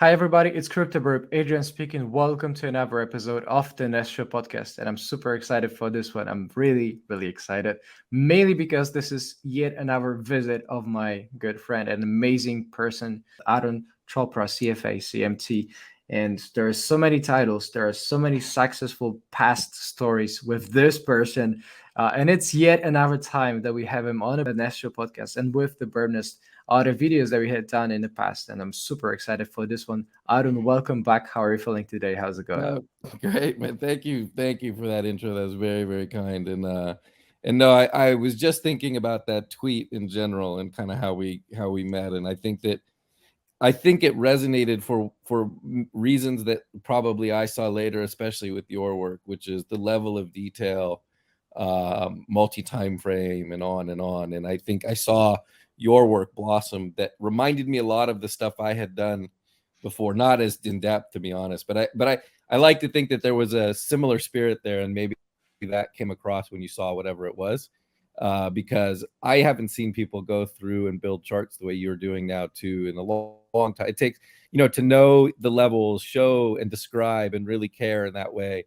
Hi, everybody. It's CryptoBirb. Adrian speaking. Welcome to another episode of the Nestro podcast. And I'm super excited for this one. I'm really, really excited, mainly because this is yet another visit of my good friend, an amazing person, Arun Chopra, CFA, CMT. And there are so many titles, there are so many successful past stories with this person. And it's yet another time that we have him on the Nestro podcast and with the Birdnest other videos that we had done in the past, and I'm super excited for this one. Arun, welcome back. How are you feeling today? How's it going? No, great, man. Thank you for that intro. That was very, very kind. And no, I was just thinking about that tweet in general and kind of how we met. And I think it resonated for reasons that probably I saw later, especially with your work, which is the level of detail, multi-time frame, and on and on. And I think I saw your work blossom that reminded me a lot of the stuff I had done before, not as in depth, to be honest, but I like to think that there was a similar spirit there, and maybe that came across when you saw whatever it was. Because I haven't seen people go through and build charts the way you're doing now too in a long time. It takes, to know the levels, show and describe and really care in that way.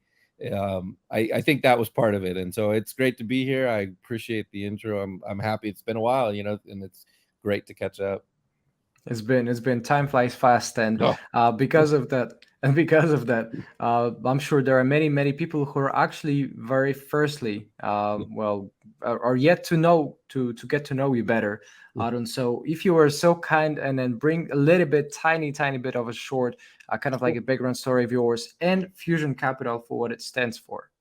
I think that was part of it. And so it's great to be here. I appreciate the intro. I'm happy. It's been a while, and it's great to catch up. It's been time flies fast, and Oh, because of that, I'm sure there are many people who are actually very firstly, are yet to know to get to know you better, Arun. So if you were so kind and then bring a little bit, tiny bit of a short, kind of like a background story of yours and Fusion Capital for what it stands for.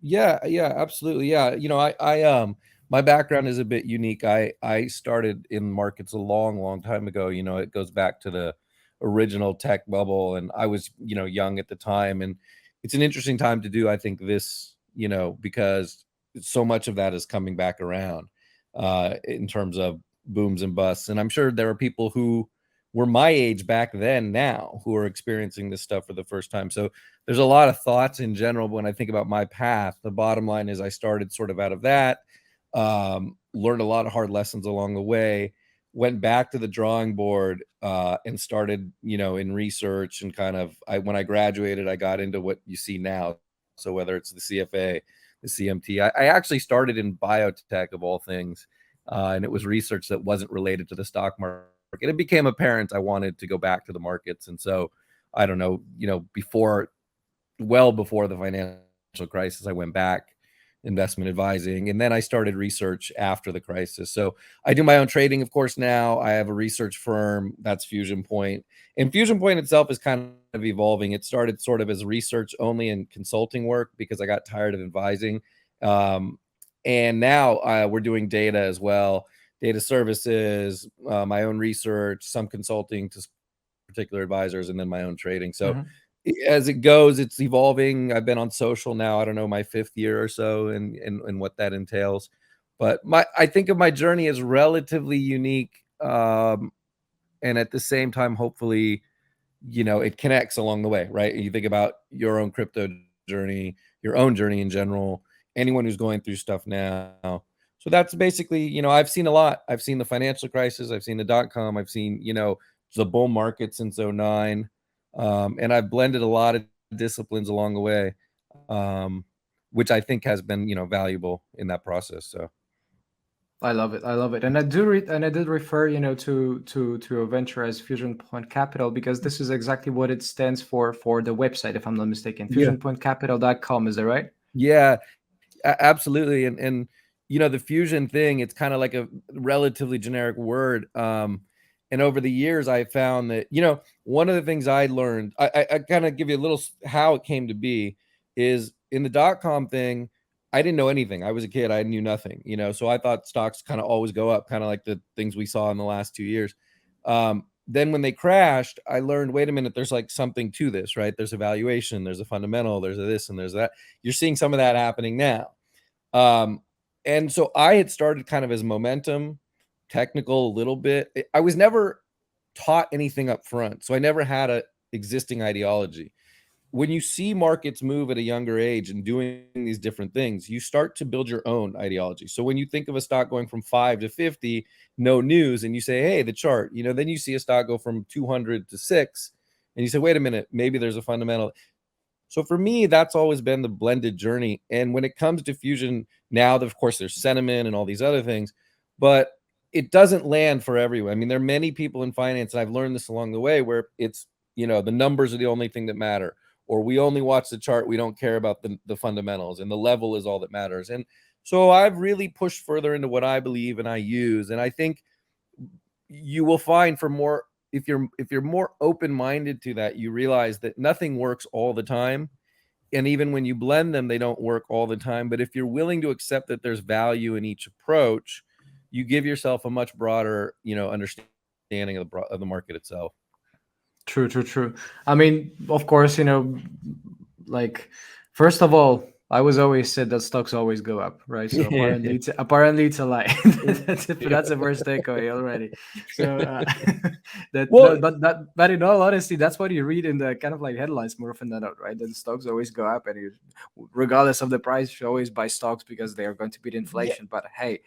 yeah, absolutely. Yeah. My background is a bit unique. I started in markets a long time ago. It goes back to the original tech bubble, and I was, young at the time. And it's an interesting time to do, I think, this, because so much of that is coming back around, in terms of booms and busts. And I'm sure there are people who were my age back then now who are experiencing this stuff for the first time. So there's a lot of thoughts in general when I think about my path. The bottom line is I started sort of out of that, learned a lot of hard lessons along the way, went back to the drawing board, and started, in research, and when I graduated, I got into what you see now. So whether it's the CFA, the CMT, I actually started in biotech of all things, and it was research that wasn't related to the stock market. It became apparent I wanted to go back to the markets, and so I don't know, well before the financial crisis, I went back investment advising, and then I started research after the crisis. So I do my own trading, of course. Now I have a research firm, that's Fusion Point, and Fusion Point itself is kind of evolving. It started sort of as research only and consulting work because I got tired of advising, and now we're doing data as well, data services, my own research, some consulting to particular advisors, and then my own trading. So Mhm. as it goes, it's evolving. I've been on social now, I don't know, my fifth year or so, and what that entails. But I think of my journey as relatively unique, and at the same time, hopefully, it connects along the way, right? You think about your own crypto journey, your own journey in general, anyone who's going through stuff now. So that's basically, I've seen a lot. I've seen the financial crisis, I've seen the dot-com, I've seen, the bull market since '09. And I've blended a lot of disciplines along the way, um, which I think has been, valuable in that process. So I love it. I love it. And I did refer, to a venture as Fusion Point Capital because this is exactly what it stands for the website, if I'm not mistaken. yeah, FusionPointCapital.com, is that right? yeah, absolutely. And the fusion thing, it's kind of like a relatively generic word. And over the years, I found that, one of the things I learned, I kind of give you a little how it came to be, is in the dot-com thing, I didn't know anything. I was a kid, I knew nothing, so I thought stocks kind of always go up, kind of like the things we saw in the last 2 years. Then when they crashed, I learned, wait a minute, there's like something to this, right? There's a valuation, there's a fundamental, there's a this, and there's that. You're seeing some of that happening now. Um, and so I had started kind of as momentum, technical a little bit. I was never taught anything up front, so I never had a existing ideology. When you see markets move at a younger age and doing these different things, you start to build your own ideology. So when you think of a stock going from 5 to 50, no news, and you say, hey, the chart, then you see a stock go from 200 to 6, and you say, wait a minute, maybe there's a fundamental. So for me, that's always been the blended journey. And when it comes to fusion, now of course there's sentiment and all these other things, but it doesn't land for everyone. I mean, there are many people in finance, and I've learned this along the way, where it's, the numbers are the only thing that matter, or we only watch the chart, we don't care about the fundamentals, and the level is all that matters. And so I've really pushed further into what I believe and I use. And I think you will find, for more, if you're more open-minded to that, you realize that nothing works all the time, and even when you blend them, they don't work all the time. But if you're willing to accept that there's value in each approach, you give yourself a much broader, understanding of the market itself. True, true, true. I mean, of course, like, first of all, I was always said that stocks always go up, right? So apparently it's a lie. That's the first takeaway already. So Well, but in all honesty, that's what you read in the kind of like headlines more often than not, right? That the stocks always go up, and regardless of the price, you always buy stocks because they are going to beat yeah, inflation. But hey,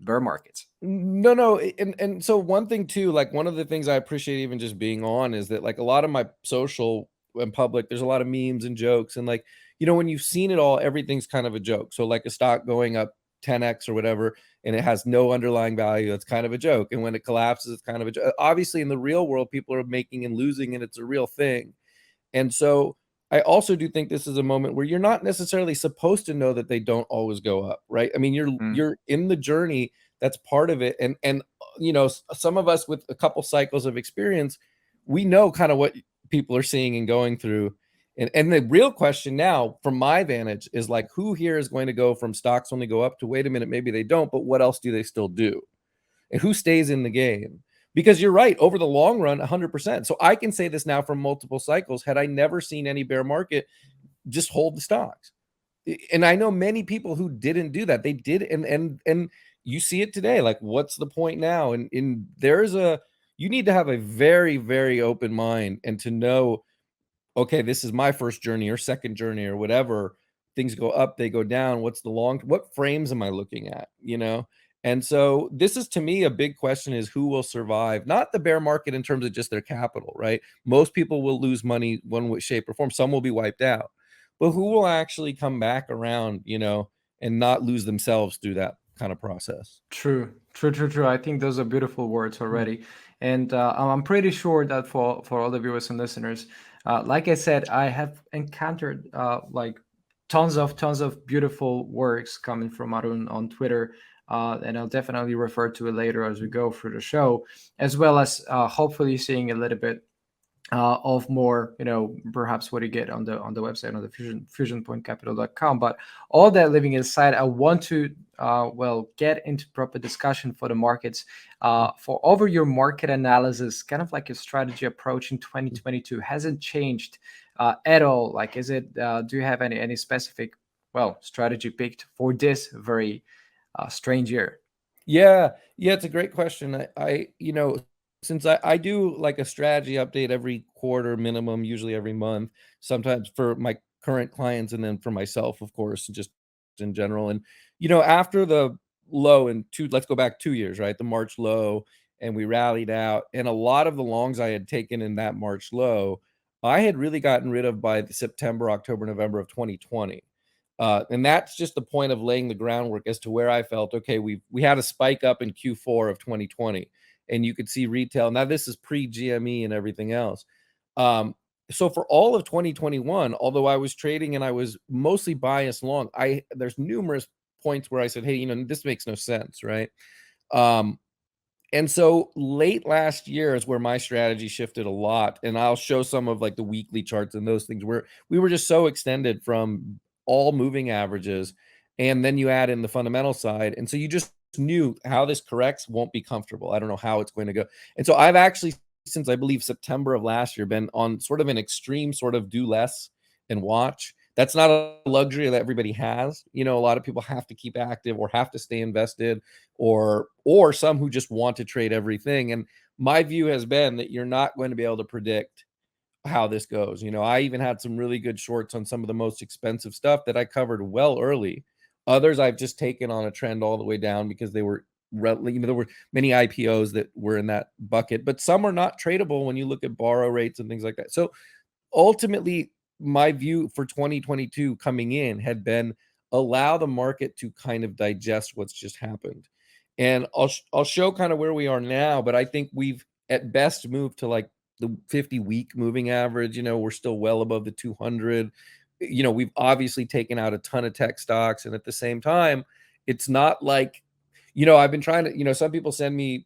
bear markets. no, and so one thing too, like one of the things I appreciate even just being on is that, like, a lot of my social and public, there's a lot of memes and jokes, and, like, when you've seen it all, everything's kind of a joke. So like a stock going up 10x or whatever, and it has no underlying value, that's kind of a joke. And when it collapses, it's kind of a joke. Obviously, in the real world, people are making and losing, and it's a real thing. And so I also do think this is a moment where you're not necessarily supposed to know that they don't always go up, right? I mean, Mm, you're in the journey, that's part of it. And some of us with a couple cycles of experience, we know kind of what people are seeing and going through. And the real question now, from my vantage, is like, who here is going to go from stocks only go up to, wait a minute, maybe they don't, but what else do they still do? And who stays in the game? Because you're right, over the long run, 100%. So I can say this now from multiple cycles. Had I never seen any bear market, just hold the stocks. And I know many people who didn't do that. They did, and you see it today. Like, what's the point now? And you need to have a very, very open mind, and to know, okay, this is my first journey or second journey or whatever. Things go up, they go down. What frames am I looking at? And so this is, to me, a big question: is who will survive? Not the bear market in terms of just their capital, right? Most people will lose money one way, shape, or form. Some will be wiped out, but who will actually come back around, and not lose themselves through that kind of process? true, true, true, true. I think those are beautiful words already, and I'm pretty sure that for all the viewers and listeners, like I said, I have encountered like tons of beautiful works coming from Arun on Twitter, and I'll definitely refer to it later as we go through the show, as well as hopefully seeing a little bit of more, perhaps what you get on the website, on the fusionpointcapital.com. But all that living aside, I want to get into proper discussion for the markets, for over your market analysis, kind of like your strategy approach in 2022 hasn't changed at all. Like, is it, do you have any specific strategy picked for this very strange year? Yeah, it's a great question. Since I do like a strategy update every quarter minimum, usually every month, sometimes for my current clients, and then for myself, of course, just in general. And after the low in let's go back 2 years, right? The March low, and we rallied out, and a lot of the longs I had taken in that March low, I had really gotten rid of by the September, October, November of 2020. And that's just the point of laying the groundwork as to where I felt, okay, we had a spike up in Q4 of 2020, and you could see retail. Now this is pre-GME and everything else. So for all of 2021, although I was trading and I was mostly biased long, there's numerous points where I said, hey, this makes no sense, right? And so late last year is where my strategy shifted a lot. And I'll show some of like the weekly charts and those things where we were just so extended from all moving averages. And then you add in the fundamental side. And so you just knew how this corrects won't be comfortable. I don't know how it's going to go. And so I've actually, since I believe September of last year, been on sort of an extreme sort of do less and watch. That's not a luxury that everybody has. A lot of people have to keep active or have to stay invested, or some who just want to trade everything. And my view has been that you're not going to be able to predict how this goes. I even had some really good shorts on some of the most expensive stuff that I covered well early. Others I've just taken on a trend all the way down because they were there were many IPOs that were in that bucket, but some are not tradable when you look at borrow rates and things like that. So ultimately, my view for 2022 coming in had been allow the market to kind of digest what's just happened. And I'll show kind of where we are now, but I think we've at best moved to like the 50-week moving average. We're still well above the 200. We've obviously taken out a ton of tech stocks, and at the same time, it's not like, I've been trying to, some people send me,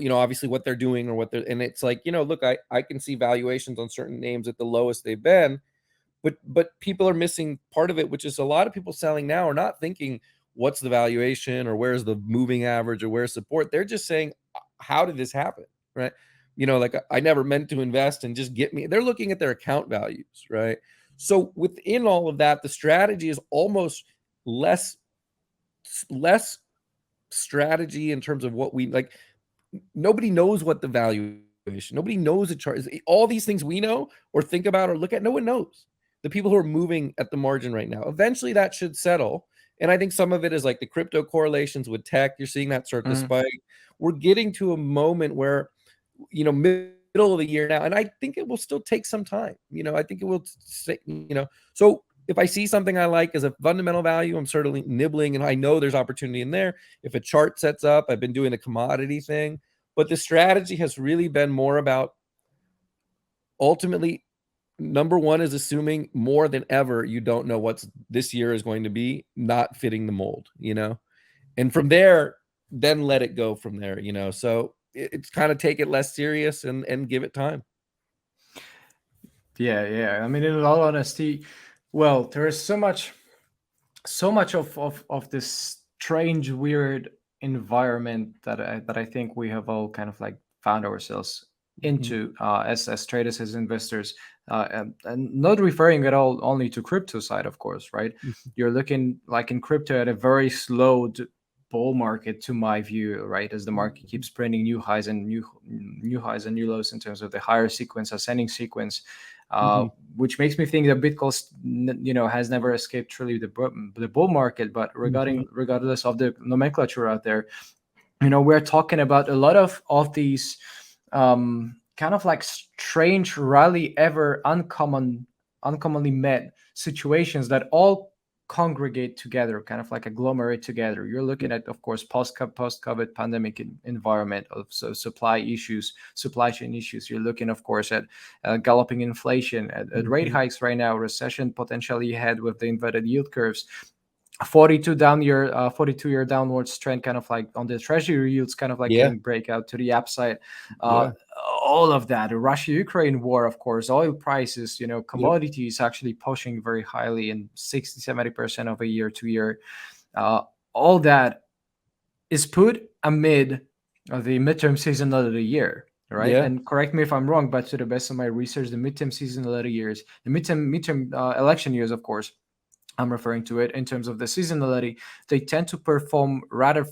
obviously what they're doing or and it's like, look, I can see valuations on certain names at the lowest they've been, but people are missing part of it, which is a lot of people selling now are not thinking what's the valuation or where's the moving average or where's support. They're just saying, how did this happen? Right. Like I never meant to invest and just get me. They're looking at their account values. Right. So within all of that, the strategy is almost less strategy in terms of what we like. Nobody knows what the valuation. Nobody knows the chart. All these things we know or think about or look at, no one knows. The people who are moving at the margin right now, eventually that should settle. And I think some of it is like the crypto correlations with tech. You're seeing that start to spike. We're getting to a moment where, middle of the year now, and I think it will still take some time. I think it will stay, so if I see something I like as a fundamental value, I'm certainly nibbling, and I know there's opportunity in there. If a chart sets up, I've been doing the commodity thing, but the strategy has really been more about ultimately, number one is assuming more than ever you don't know what's this year is going to be, not fitting the mold, and from there, then let it go from there, so it's kind of take it less serious and give it time. Yeah. I mean, in all honesty, well, there is so much of this strange, weird environment that I think we have all kind of like found ourselves into as traders, as investors, and not referring at all only to crypto side, of course, right? You're looking like in crypto at a very slowed bull market, to my view, right? As the market keeps printing new highs and new highs and new lows in terms of the higher sequence, ascending sequence. Which makes me think that Bitcoin, has never escaped truly the bull market. But regardless of the nomenclature out there, we're talking about a lot of these kind of like strange, rarely ever uncommonly met situations that all congregate together, kind of like agglomerate together. You're looking at, of course, post-COVID pandemic environment of supply chain issues. You're looking, of course, at galloping inflation, at rate hikes right now, recession potentially ahead with the inverted yield curves. 42-year downwards trend, kind of like on the treasury yields, kind of like getting breakout to the upside. All of that, the Russia-Ukraine war, of course, oil prices, commodities actually pushing very highly in 60-70% of a year to year. All that is put amid the midterm seasonality year, right? And correct me if I'm wrong, but to the best of my research, the midterm seasonality years, the midterm election years, of course, I'm referring to it in terms of the seasonality, they tend to perform rather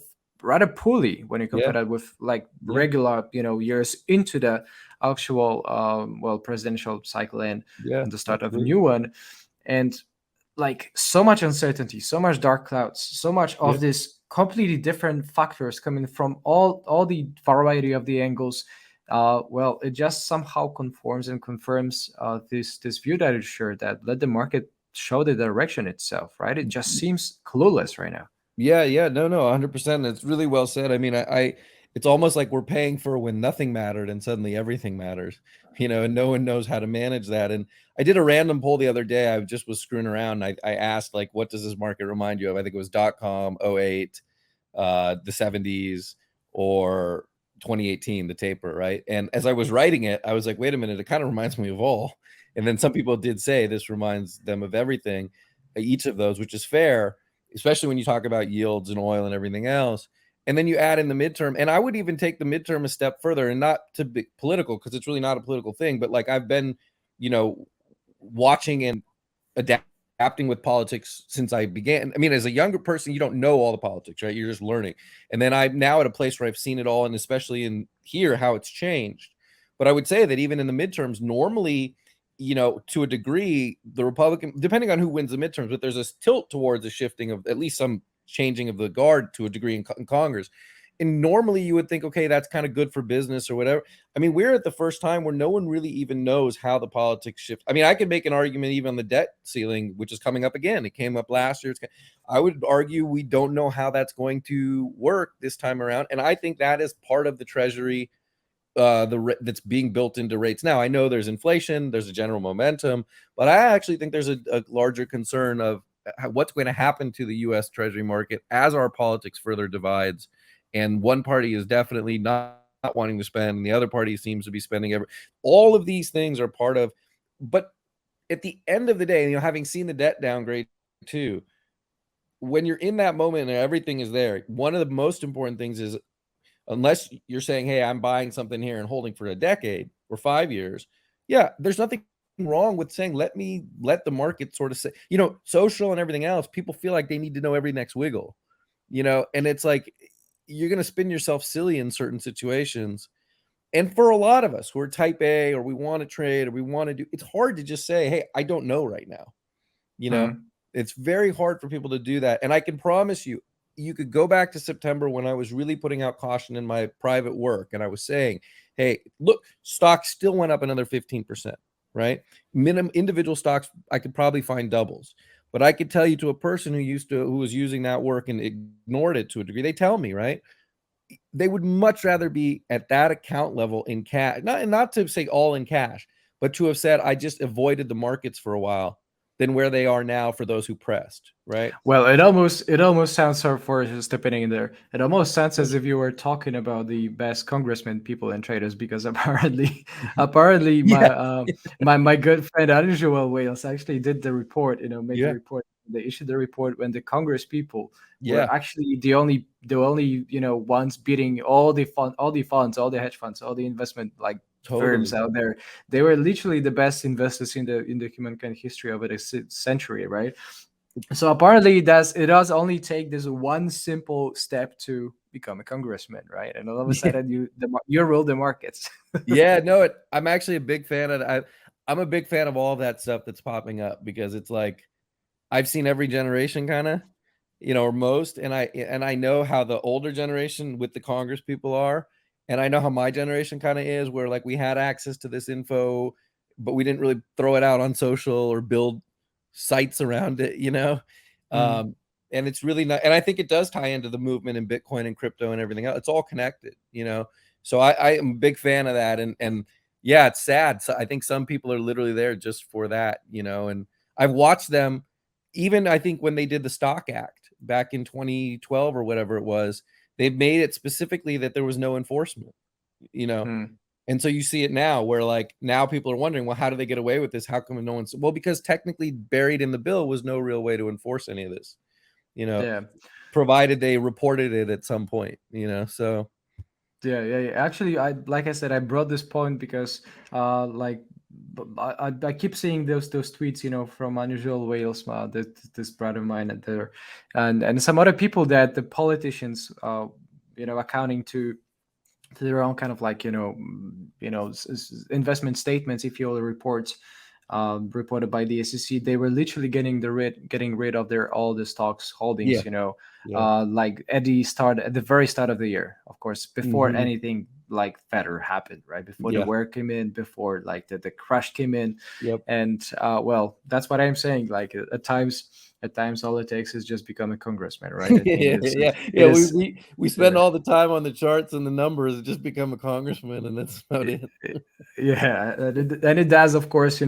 poorly when you compare that with like regular, years into the actual presidential cycle and the start of a new one. And like so much uncertainty, so much dark clouds, so much of this completely different factors coming from all the variety of the angles. It just somehow conforms and confirms this view that is sure that let the market show the direction itself, right? It just seems clueless right now. No, 100%. It's really well said. I mean, I it's almost like we're paying for when nothing mattered and suddenly everything matters, and no one knows how to manage that. And I did a random poll the other day. I just was screwing around. I asked, like, what does this market remind you of? I think it was .com, 08, the 70s, or 2018, the taper, right? And as I was writing it, I was like, wait a minute, it kind of reminds me of all. And then some people did say this reminds them of everything, each of those, which is fair, especially when you talk about yields and oil and everything else. And then you add in the midterm, and I would even take the midterm a step further, and not to be political, because it's really not a political thing, but like I've been, watching and adapting with politics since I began. I mean, as a younger person, you don't know all the politics, right? You're just learning. And then I'm now at a place where I've seen it all, and especially in here, how it's changed. But I would say that even in the midterms, normally, to a degree, the Republican, depending on who wins the midterms, but there's a tilt towards a shifting of at least some changing of the guard to a degree in Congress. And normally you would think, okay, that's kind of good for business or whatever. I mean, we're at the first time where no one really even knows how the politics shift. I mean, I could make an argument even on the debt ceiling, which is coming up again. It came up last year. I would argue we don't know how that's going to work this time around. And I think that is part of the Treasury that's being built into rates now. I know there's inflation, there's a general momentum, but I actually think there's a larger concern of what's going to happen to the U.S. Treasury market as our politics further divides. And one party is definitely not wanting to spend, and the other party seems to be spending all of these things are part of. But at the end of the day, having seen the debt downgrade too, when you're in that moment and everything is there, one of the most important things is, unless you're saying, hey, I'm buying something here and holding for a decade or 5 years, yeah, there's nothing wrong with saying, let the market sort of say, social and everything else, people feel like they need to know every next wiggle, and it's like, you're going to spin yourself silly in certain situations. And for a lot of us who are type A, or we want to trade, or we want to do, it's hard to just say, hey, I don't know right now. It's very hard for people to do that. And I can promise you, you could go back to September when I was really putting out caution in my private work. And I was saying, hey, look, stocks still went up another 15%, right? Minimum individual stocks, I could probably find doubles. But I could tell you, to a person who was using that work and ignored it to a degree, they tell me, right, they would much rather be at that account level in cash, not to say all in cash, but to have said, I just avoided the markets for a while, than where they are now for those who pressed, right? Well, it almost sounds, sorry for just stepping in there. It almost sounds as if you were talking about the best congressmen, people, and traders, because apparently Yeah, my good friend Unusual Wales actually did the report. Made the yeah, report. They issued the report when the Congress people were yeah, actually the only ones beating all the funds, all the hedge funds, all the investment like firms totally. out there. They were literally the best investors in the humankind history of a century, right? So apparently, it does only take this one simple step to become a congressman, right? And all of a Yeah, sudden, you rule the markets. yeah. No, I'm actually a big fan of. I'm a big fan of all of that stuff that's popping up, because it's like, I've seen every generation kind of, or most, and I know how the older generation with the Congress people are, and I know how my generation kind of is, where like we had access to this info, but we didn't really throw it out on social or build sites around it. Mm. Um, and it's really not, and I think it does tie into the movement in Bitcoin and crypto and everything else. It's all connected. So I am a big fan of that, and yeah, it's sad. So I think some people are literally there just for that. And I've watched them, even I think when they did the Stock Act back in 2012 or whatever it was, they've made it specifically that there was no enforcement, you know. Mm. And so you see it now, where like now people are wondering, well, how do they get away with this? How come no one's, well, because technically buried in the bill was no real way to enforce any of this, you know, Yeah. provided they reported it at some point. So Yeah. Actually, like I said, I brought this point because, like, I keep seeing those tweets, from Unusual Wales, this brother of mine, and some other people that the politicians, accounting to their own kind of like investment statements, if you will, reports reported by the SEC. They were literally getting rid of their all the stocks yeah, holdings, yeah, like at the very start of the year, of course, before hmm, anything like better happened, right? Before the yeah, war came in, before like the crash came in. yep. And well, that's what I'm saying. Like at times all it takes is just become a congressman, right? I think Yeah, it's yeah, it yeah. We is we we spend yeah. all the time on the charts and the numbers, just become a congressman, and that's about it. Yeah, and it does, of course,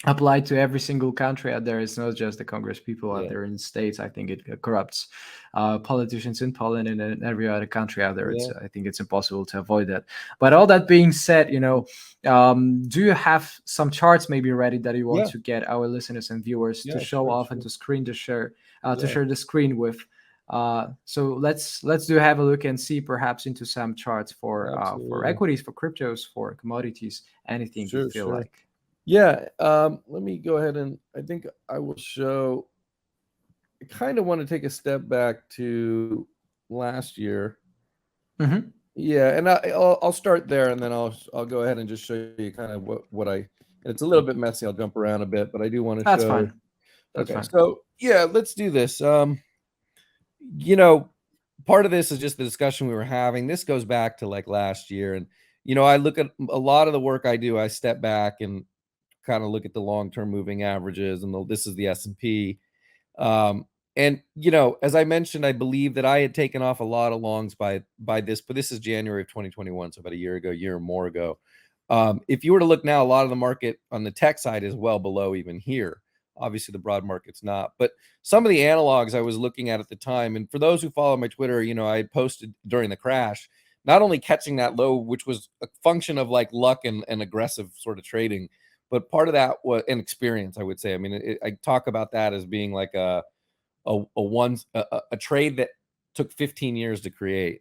apply to every single country out there. It's not just the Congress people out Yeah, there in the States. I think it corrupts politicians in Poland and in every other country out there. yeah, I think it's impossible to avoid that. But all that being said, do you have some charts maybe ready that you want yeah, to get our listeners and viewers to yeah. show Sure, off and sure. to Yeah, share the screen with? So let's do have a look and see perhaps into some charts for absolutely. equities, for cryptos, for commodities, anything you Sure, feel sure. like. Yeah. Let me go ahead, and I think I will show. I kind of want to take a step back to last year. Hmm. Yeah, and I'll start there, and then I'll go ahead and just show you kind of what I. And it's a little bit messy. I'll jump around a bit, but I do want to That's show. fine. That's Okay, fine. so yeah, let's do this. You know, part of this is just the discussion we were having. This goes back to like last year. And, I look at a lot of the work I do, I step back and kind of look at the long-term moving averages, and this is the S&P. And as I mentioned, I believe that I had taken off a lot of longs by this, but this is January of 2021, so about a year or more ago. If you were to look now, a lot of the market on the tech side is well below even here. Obviously, the broad market's not, but some of the analogs I was looking at the time, and for those who follow my Twitter, I had posted during the crash, not only catching that low, which was a function of like luck and aggressive sort of trading, but part of that was an experience, I would say. I mean, I talk about that as being like a trade that took 15 years to create.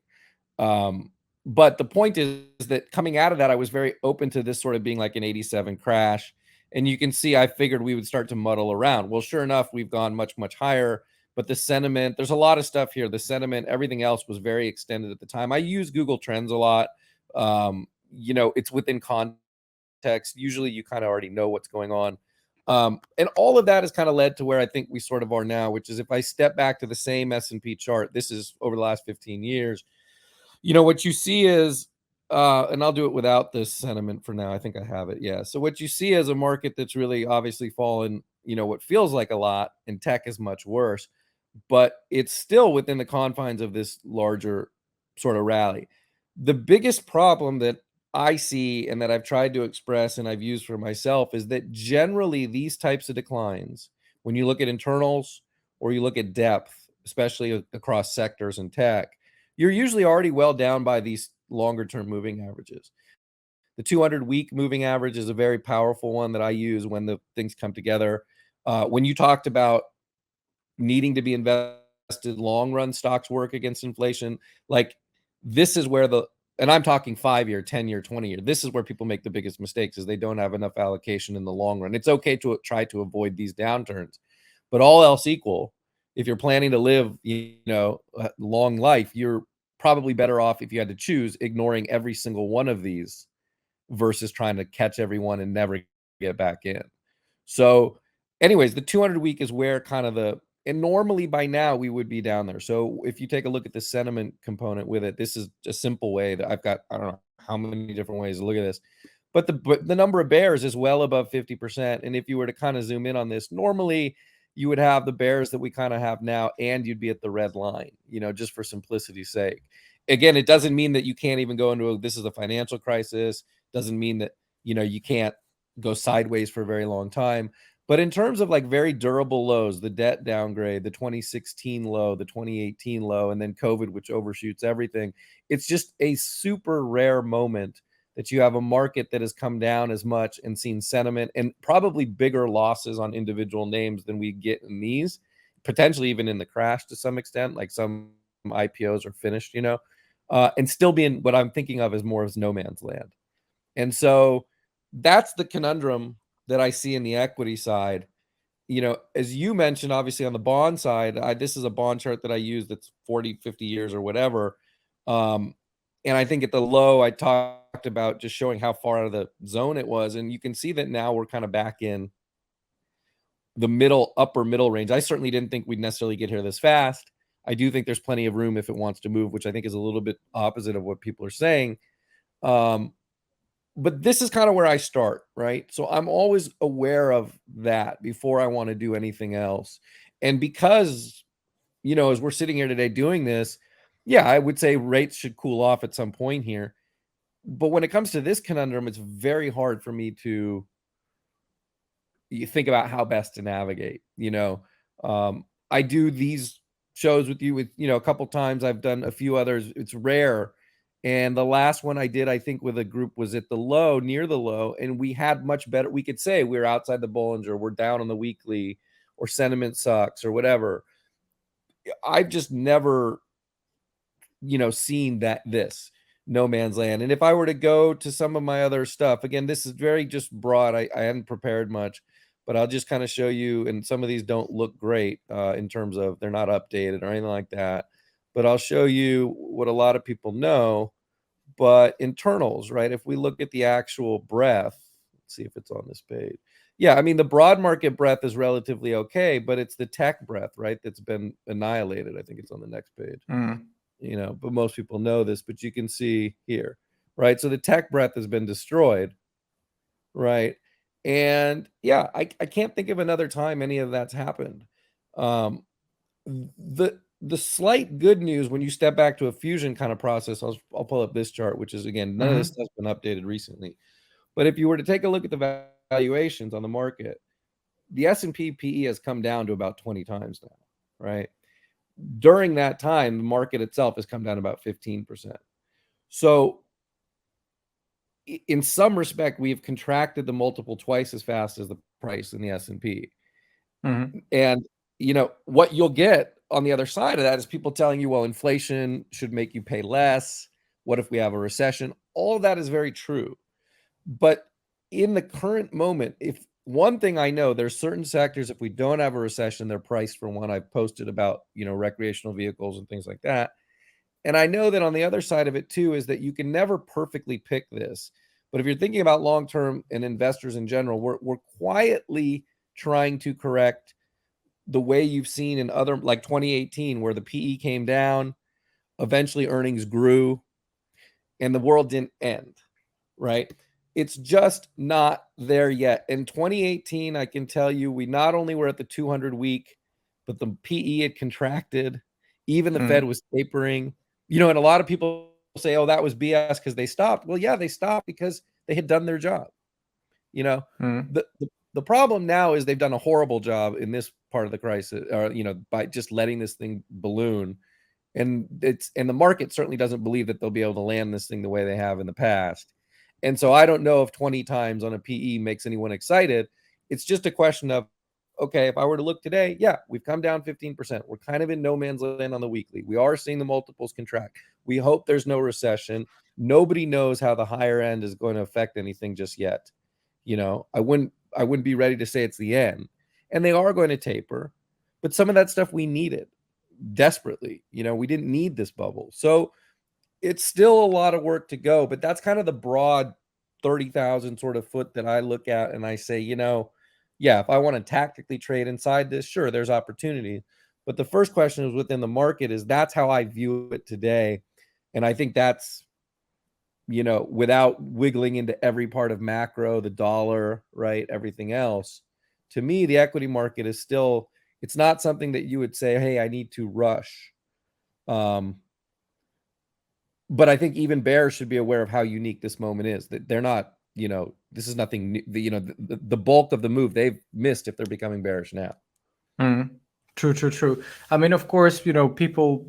But the point is that coming out of that, I was very open to this sort of being like an 87 crash. And you can see I figured we would start to muddle around. Well, sure enough, we've gone much, much higher. But the sentiment, there's a lot of stuff here. The sentiment, everything else was very extended at the time. I use Google Trends a lot. It's within context. Usually you kind of already know what's going on. And all of that has kind of led to where I think we sort of are now, which is if I step back to the same S&P chart, this is over the last 15 years, what you see is, and I'll do it without this sentiment for now. I think I have it. Yeah. So what you see is a market that's really obviously fallen, what feels like a lot, and tech is much worse, but it's still within the confines of this larger sort of rally. The biggest problem that I see and that I've tried to express and I've used for myself is that generally these types of declines, when you look at internals or you look at depth, especially across sectors and tech, you're usually already well down by these longer term moving averages. The 200-week moving average is a very powerful one that I use when the things come together. When you talked about needing to be invested long run stocks work against inflation, like this is where and I'm talking 5-year, 10-year, 20-year. This is where people make the biggest mistakes, is they don't have enough allocation in the long run. It's okay to try to avoid these downturns, but all else equal, if you're planning to live, a long life, you're probably better off, if you had to choose, ignoring every single one of these versus trying to catch everyone and never get back in. So anyways, the 200 week is where kind of and normally by now we would be down there. So if you take a look at the sentiment component with it, this is a simple way that I've got, I don't know how many different ways to look at this, but the number of bears is well above 50%. And if you were to kind of zoom in on this, normally you would have the bears that we kind of have now, and you'd be at the red line, just for simplicity's sake. Again, it doesn't mean that you can't even go into this is a financial crisis. Doesn't mean that, you can't go sideways for a very long time. But in terms of like very durable lows, the debt downgrade, the 2016 low, the 2018 low, and then COVID, which overshoots everything, it's just a super rare moment that you have a market that has come down as much and seen sentiment and probably bigger losses on individual names than we get in these, potentially even in the crash to some extent, like some IPOs are finished, and still being what I'm thinking of as more as no man's land. And so that's the conundrum that I see in the equity side. As you mentioned, obviously on the bond side, this is a bond chart that I use that's 40, 50 years or whatever. And I think at the low, I talked about just showing how far out of the zone it was. And you can see that now we're kind of back in the upper middle range. I certainly didn't think we'd necessarily get here this fast. I do think there's plenty of room if it wants to move, which I think is a little bit opposite of what people are saying. But this is kind of where I start, right? So I'm always aware of that before I want to do anything else. And because, as we're sitting here today doing this, yeah, I would say rates should cool off at some point here. But when it comes to this conundrum, it's very hard for me to think about how best to navigate. I do these shows with you with, a couple times. I've done a few others. It's rare. And the last one I did, I think, with a group was at the low, near the low, and we had much better. We could say we're outside the Bollinger, we're down on the weekly, or sentiment sucks, or whatever. I've just never, seen this no man's land. And if I were to go to some of my other stuff, again, this is very just broad. I hadn't prepared much, but I'll just kind of show you. And some of these don't look great in terms of they're not updated or anything like that. But I'll show you what a lot of people know. But internals, right? If we look at the actual breadth, Let's see if it's on this page. Yeah, I mean, the broad market breadth is relatively okay, but it's the tech breadth, right, that's been annihilated. I think it's on the next page. But most people know this, but you can see here, right? So the tech breadth has been destroyed, right? And yeah, I can't think of another time any of that's happened. Um, the slight good news when you step back to a fusion kind of process, I'll pull up this chart, which is, again, none of this stuff's been updated recently. But if you were to take a look at the valuations on the market, the S&P PE has come down to about 20 times now, right? During that time, the market itself has come down about 15%. So in some respect, we have contracted the multiple twice as fast as the price in the S&P. And what you'll get on the other side of that is people telling you, well, inflation should make you pay less. What if we have a recession? All of that is very true. But in the current moment, if one thing I know, there's certain sectors, if we don't have a recession, they're priced for one. I've posted about, recreational vehicles and things like that. And I know that on the other side of it too, is that you can never perfectly pick this. But if you're thinking about long-term and investors in general, we're quietly trying to correct the way you've seen in other, like 2018, where the PE came down, eventually earnings grew, and the world didn't end, right? It's just not there yet. In 2018, I can tell you, we not only were at the 200 week, but the PE had contracted. Even the Fed was tapering. And a lot of people say, oh, that was BS because they stopped. Well, yeah, they stopped because they had done their job. The problem now is they've done a horrible job in this part of the crisis, or by just letting this thing balloon. And the market certainly doesn't believe that they'll be able to land this thing the way they have in the past. And so I don't know if 20 times on a PE makes anyone excited. It's just a question of, okay, if I were to look today, yeah, we've come down 15%. We're kind of in no man's land on the weekly. We are seeing the multiples contract. We hope there's no recession. Nobody knows how the higher end is going to affect anything just yet. I wouldn't be ready to say it's the end. And they are going to taper, but some of that stuff we needed desperately. We didn't need this bubble. So it's still a lot of work to go, but that's kind of the broad 30,000 sort of foot that I look at and I say, yeah, if I want to tactically trade inside this, sure, there's opportunity. But the first question is within the market that's how I view it today. And I think that's, without wiggling into every part of macro, the dollar, right, everything else. To me, the equity market is still, it's not something that you would say, hey, I need to rush. But I think even bears should be aware of how unique this moment is, that they're not, this is nothing new. The bulk of the move they've missed if they're becoming bearish now. True. I mean, of course, people,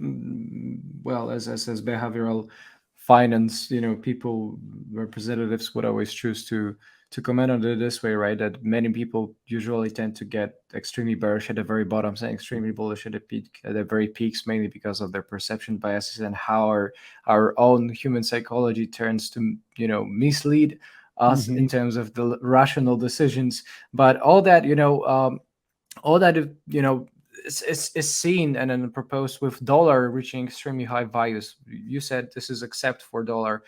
well, as behavioral finance, people, representatives would always choose to comment on it this way, right? That many people usually tend to get extremely bearish at the very bottom and extremely bullish at the peak, at the very peaks, mainly because of their perception biases and how our own human psychology turns to, mislead us in terms of the rational decisions. But all that, all that, is seen and then proposed with dollar reaching extremely high values. You said this is except for dollar,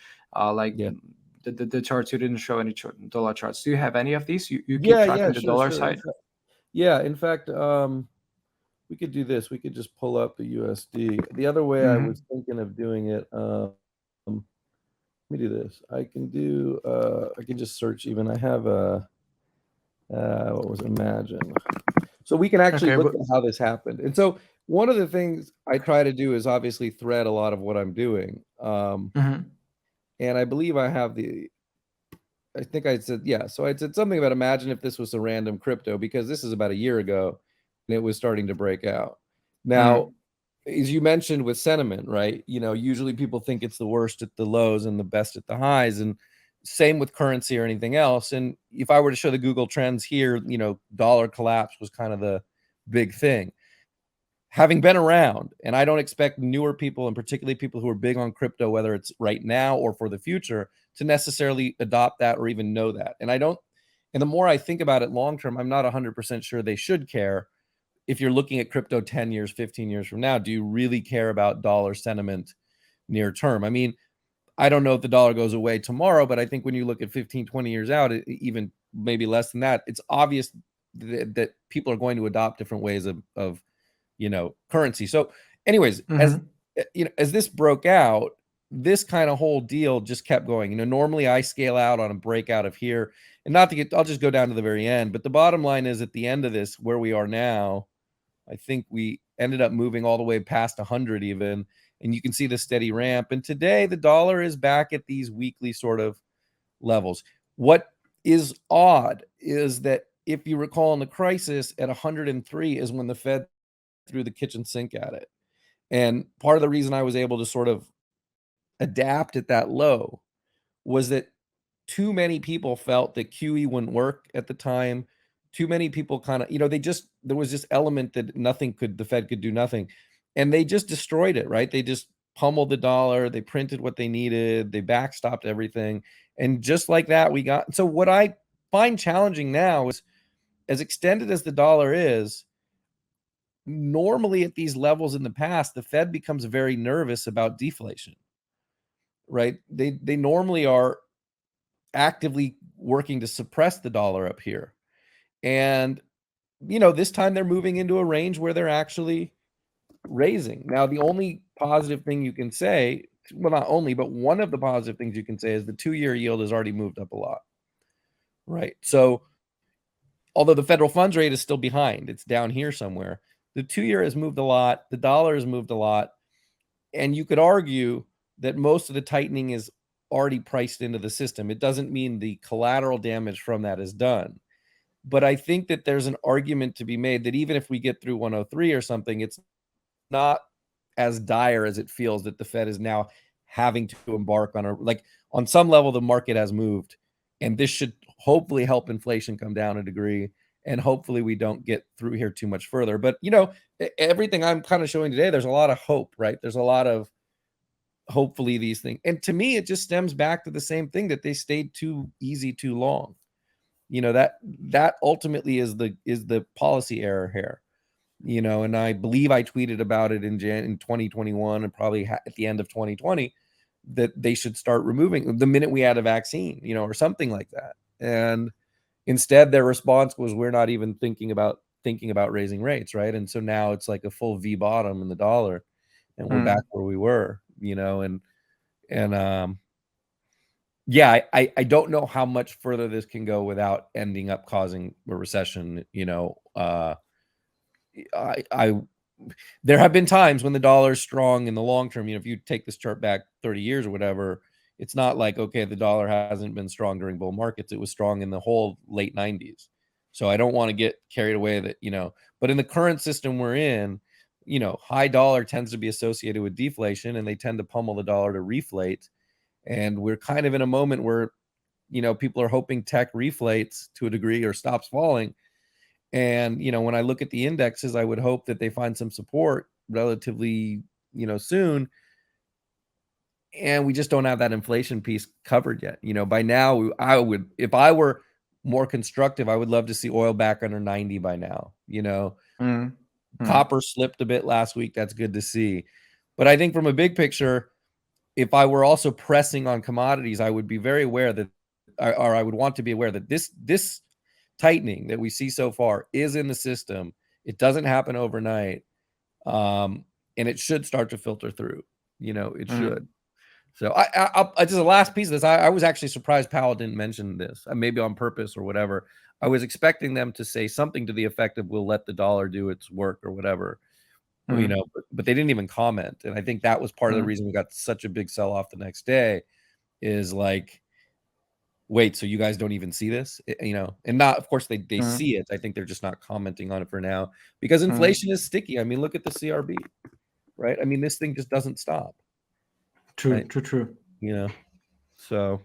the charts you didn't show any dollar charts. Do you have any of these? You keep tracking the dollar side? In fact, we could do this. We could just pull up the USD. The other way I was thinking of doing it, let me do this. I can just search even. I have what was Imagine. So we can actually look at how this happened. And so one of the things I try to do is obviously thread a lot of what I'm doing. And I believe I have I think I said, so I said something about imagine if this was a random crypto, because this is about a year ago and it was starting to break out. Now, as you mentioned with sentiment, right? Usually people think it's the worst at the lows and the best at the highs. And same with currency or anything else. And if I were to show the Google trends here, dollar collapse was kind of the big thing. Having been around, and I don't expect newer people, and particularly people who are big on crypto, whether it's right now or for the future, to necessarily adopt that or even know that. And the more I think about it long term, I'm not 100% sure they should care. If you're looking at crypto 10 years, 15 years from now, do you really care about dollar sentiment near term? I mean, I don't know if the dollar goes away tomorrow, but I think when you look at 15, 20 years out, even maybe less than that, it's obvious that people are going to adopt different ways of currency. So anyways, as Hmm. as this broke out, this kind of whole deal just kept going. Normally I scale out on a breakout of here, and not to get, I'll just go down to the very end, but the bottom line is at the end of this, where we are now, I think we ended up moving all the way past 100 even, and you can see the steady ramp. And today the dollar is back at these weekly sort of levels. What is odd is that if you recall in the crisis at 103 is when the Fed threw the kitchen sink at it. And part of the reason I was able to sort of adapt at that low was that too many people felt that QE wouldn't work at the time. Too many people kind of, there was this element that the Fed could do nothing. And they just destroyed it, right? They just pummeled the dollar. They printed what they needed. They backstopped everything. And just like that, so what I find challenging now is, as extended as the dollar is, normally at these levels in the past, the Fed becomes very nervous about deflation, right? They normally are actively working to suppress the dollar up here. And, this time they're moving into a range where they're actually raising. Now, the only positive thing you can say, well, not only, but one of the positive things you can say is the 2-year yield has already moved up a lot, right? So, although the federal funds rate is still behind, it's down here somewhere. The 2-year has moved a lot. The dollar has moved a lot. And you could argue that most of the tightening is already priced into the system. It doesn't mean the collateral damage from that is done. But I think that there's an argument to be made that even if we get through 103 or something, it's not as dire as it feels that the Fed is now having to embark on on some level, the market has moved. And this should hopefully help inflation come down a degree. And hopefully we don't get through here too much further. But, everything I'm kind of showing today, there's a lot of hope, right? There's a lot of hopefully these things. And to me, it just stems back to the same thing, that they stayed too easy too long. That ultimately is the policy error here. And I believe I tweeted about it in 2021 and probably at the end of 2020 that they should start removing the minute we had a vaccine, or something like that. And instead, their response was, we're not even thinking about raising rates, right? And so now it's like a full V bottom in the dollar, and we're back where we were, and yeah, I don't know how much further this can go without ending up causing a recession. I there have been times when the dollar is strong in the long term. If you take this chart back 30 years or whatever, it's not like, okay, the dollar hasn't been strong during bull markets. It was strong in the whole late 90s. So I don't want to get carried away that, but in the current system we're in, high dollar tends to be associated with deflation, and they tend to pummel the dollar to reflate. And we're kind of in a moment where, people are hoping tech reflates to a degree or stops falling. And, when I look at the indexes, I would hope that they find some support relatively, soon. And we just don't have that inflation piece covered yet. By now, if I were more constructive, I would love to see oil back under 90 by now. Mm. Copper slipped a bit last week. That's good to see. But I think from a big picture, if I were also pressing on commodities, I would be very aware that, or I would want to be aware that this tightening that we see so far is in the system. It doesn't happen overnight. And it should start to filter through. It should. So I just the last piece of this, I was actually surprised Powell didn't mention this, maybe on purpose or whatever. I was expecting them to say something to the effect of, we'll let the dollar do its work or whatever, but they didn't even comment. And I think that was part of the reason we got such a big sell off the next day, is like, wait, so you guys don't even see this, and not, of course they see it. I think they're just not commenting on it for now, because inflation is sticky. I mean, look at the CRB, right? I mean, this thing just doesn't stop. True, right? true. So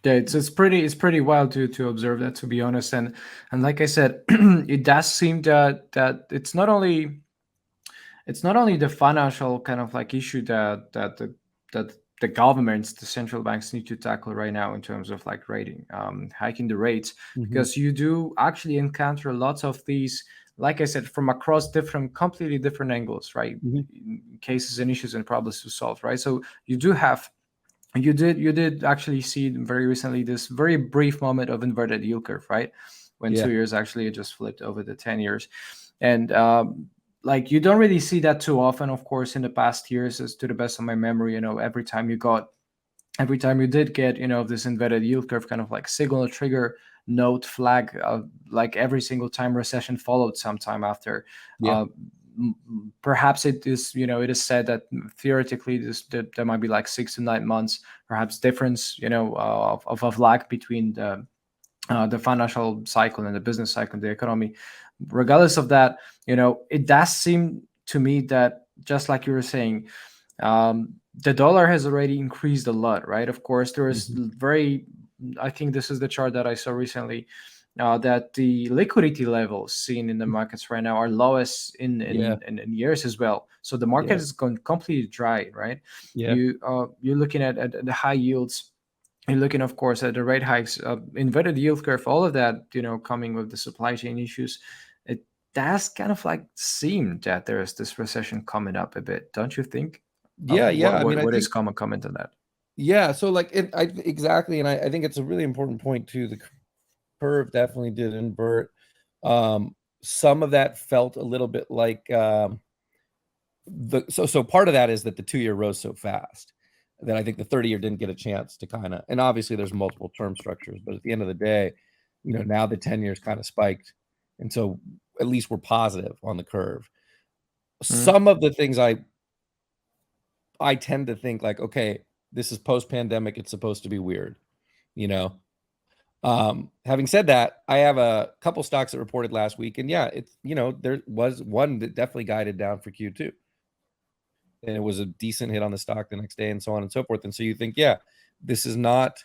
Yeah, it's pretty wild to observe that, to be honest. And like I said, it does seem that it's not only the financial kind of like issue that the governments, the central banks need to tackle right now in terms of like rating, hiking the rates, because you do actually encounter lots of these, like I said, from across completely different angles, right? Cases and issues and problems to solve, right? So you do have You did actually see very recently this very brief moment of inverted yield curve, right? When Yeah. 2 years actually just flipped over the 10 years, and like you don't really see that too often, of course, in the past years, as to the best of my memory. Every time you did get, this inverted yield curve kind of like signal, trigger, note, flag, like every single time recession followed sometime after. Yeah. Uh, Perhaps it is, it is said that theoretically there might be like 6 to 9 months, perhaps difference, of lag between the financial cycle and the business cycle and the economy. Regardless of that, it does seem to me that, just like you were saying, the dollar has already increased a lot, right? Of course, there is Mhm. very, I think this is the chart that I saw recently, that the liquidity levels seen in the markets right now are lowest Yeah. in years as well. So the market Yeah. is gone completely dry, right? Yeah. You're looking at the high yields. You're looking, of course, at the rate hikes, inverted yield curve, all of that, coming with the supply chain issues. It does kind of like seem that there is this recession coming up a bit, don't you think? Yeah. Yeah. I mean, I What is think, common comment on that? yeah. So like exactly. And I think it's a really important point too. The curve definitely did invert. Some of that felt a little bit like, so part of that is that the 2-year rose so fast that I think the 30-year didn't get a chance to kind of, and obviously there's multiple term structures, but at the end of the day, now the 10 years kind of spiked. And so at least we're positive on the curve. Mm, Some of the things I tend to think like, okay, this is post-pandemic, it's supposed to be weird, you know. Having said that, I have a couple stocks that reported last week, and yeah, it's there was one that definitely guided down for Q2, and it was a decent hit on the stock the next day, and so on and so forth. And so you think, yeah, this is not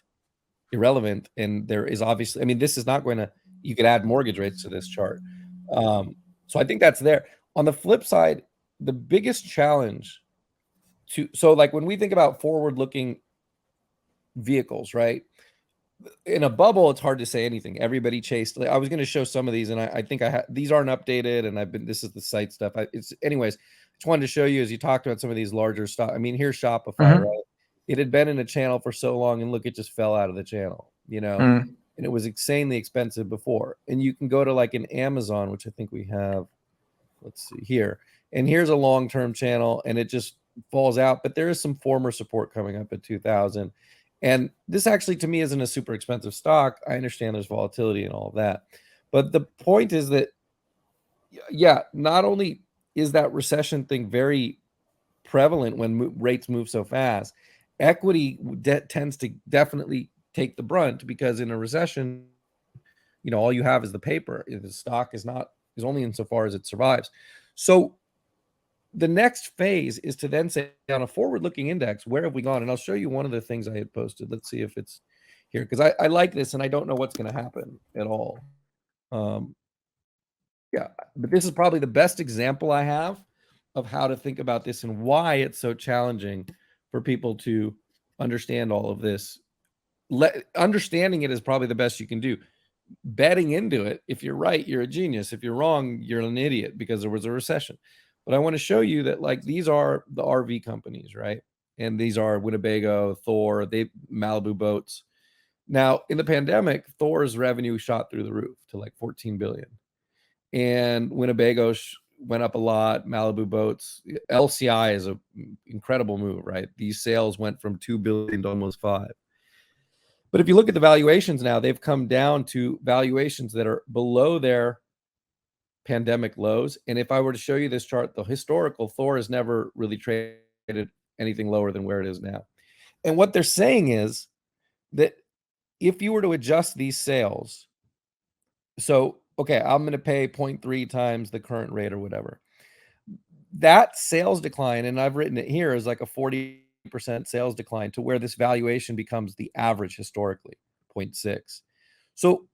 irrelevant, and there is obviously, I mean, this is not going to. You could add mortgage rates to this chart, so I think that's there. On the flip side, the biggest challenge so like when we think about forward-looking vehicles, right? In a bubble, it's hard to say anything. Everybody chased. I was going to show some of these, and I think these aren't updated, and I've been. This is the site stuff. It's anyways. Just wanted to show you as you talked about some of these larger stuff. I mean, here's Shopify, mm-hmm, right? It had been in a channel for so long, and look, it just fell out of the channel, mm, and it was insanely expensive before. And you can go to like an Amazon, which I think we have. Let's see here, and here's a long-term channel, and it just falls out. But there is some former support coming up at 2000. And this actually, to me, isn't a super expensive stock. I understand there's volatility and all of that. But the point is that, yeah, not only is that recession thing very prevalent when rates move so fast, equity tends to definitely take the brunt because in a recession, all you have is the paper. The stock is only insofar as it survives. So the next phase is to then say on a forward-looking index, where have we gone? And I'll show you one of the things I had posted. Let's see if it's here, because I like this and I don't know what's going to happen at all. Um, yeah, but this is probably the best example I have of how to think about this and why it's so challenging for people to understand all of this. Understanding it is probably the best you can do. Betting into it, if you're right, you're a genius. If you're wrong, you're an idiot because there was a recession. But I want to show you that like these are the RV companies, right? And these are Winnebago, Thor, they Malibu boats. Now, in the pandemic, Thor's revenue shot through the roof to like 14 billion. And Winnebago went up a lot, Malibu boats. LCI is a incredible move, right? These sales went from 2 billion to almost 5. But if you look at the valuations now, they've come down to valuations that are below their pandemic lows. And if I were to show you this chart, the historical Thor has never really traded anything lower than where it is now. And what they're saying is that if you were to adjust these sales, so, okay, I'm going to pay 0.3 times the current rate or whatever. That sales decline, and I've written it here, is like a 40% sales decline to where this valuation becomes the average historically, 0.6. So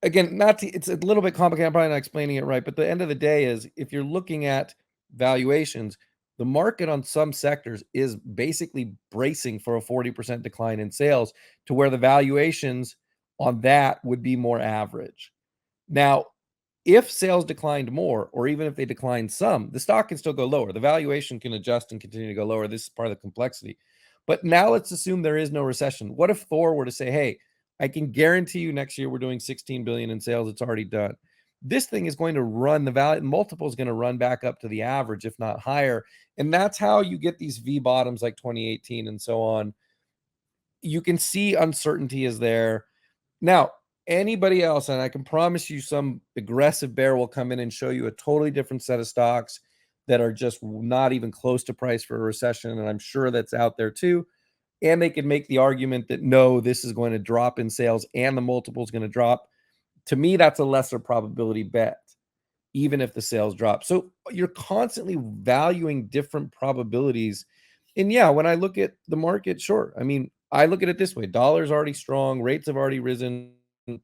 again, it's a little bit complicated. I'm probably not explaining it right, but the end of the day is if you're looking at valuations, the market on some sectors is basically bracing for a 40% decline in sales to where the valuations on that would be more average. Now, if sales declined more, or even if they declined some, the stock can still go lower. The valuation can adjust and continue to go lower. This is part of the complexity. But now let's assume there is no recession. What if Thor were to say, hey, I can guarantee you next year we're doing 16 billion in sales. It's already done. This thing is going to run, the value multiple is going to run back up to the average, if not higher. And that's how you get these V bottoms like 2018 and so on. You can see uncertainty is there. Now, anybody else, and I can promise you some aggressive bear will come in and show you a totally different set of stocks that are just not even close to price for a recession. And I'm sure that's out there too. And they can make the argument that no, this is going to drop in sales and the multiple is going to drop. To me, that's a lesser probability bet, even if the sales drop. So you're constantly valuing different probabilities. And yeah, when I look at the market, sure. I mean, I look at it this way: dollar's already strong, rates have already risen,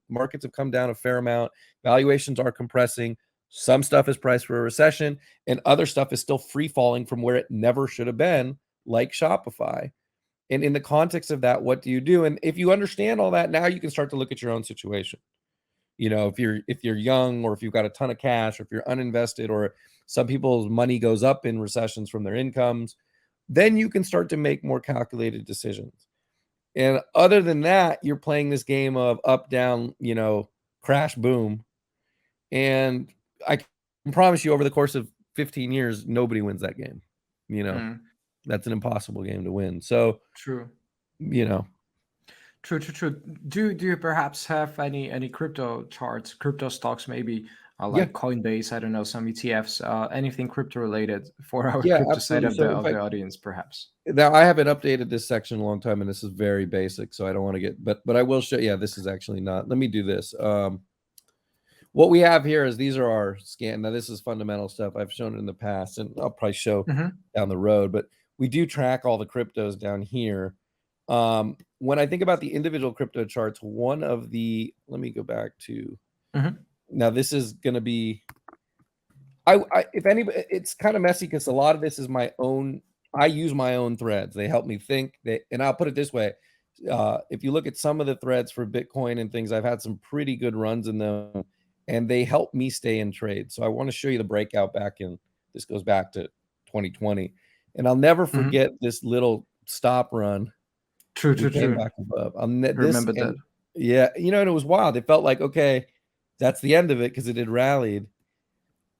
markets have come down a fair amount, valuations are compressing. Some stuff is priced for a recession, and other stuff is still free falling from where it never should have been, like Shopify. And in the context of that, what do you do? And if you understand all that, now you can start to look at your own situation. You know, if you're young, or if you've got a ton of cash, or if you're uninvested, or some people's money goes up in recessions from their incomes, then you can start to make more calculated decisions. And other than that, you're playing this game of up, down, crash, boom. And I can promise you over the course of 15 years, nobody wins that game. That's an impossible game to win. So, True. you know, True. Do you perhaps have any crypto charts, crypto stocks, maybe yeah, like Coinbase? I don't know, some ETFs, anything crypto related for our yeah, crypto side absolutely. of So in the fact, audience, perhaps. now I haven't updated this section in a long time, and this is very basic, so I don't want to get, but I will show. Yeah, this is actually not. Let me do this. What we have here is these are our scan. Now this is fundamental stuff. I've shown it in the past, and I'll probably show Mm-hmm. down the road. But we do track all the cryptos down here. When I think about the individual crypto charts, one of the let me go back to. Mm-hmm. Now this is going to be. If anybody, it's kind of messy because a lot of this is my own. I use my own threads. They help me think. And I'll put it this way: if you look at some of the threads for Bitcoin and things, I've had some pretty good runs in them, and they help me stay in trade. So I want to show you the breakout back in. This goes back to 2020, and I'll never Mm-hmm. forget this little stop run. We came True. back above. This Remember that. and yeah, and it was wild. It felt like okay, that's the end of it because it had rallied.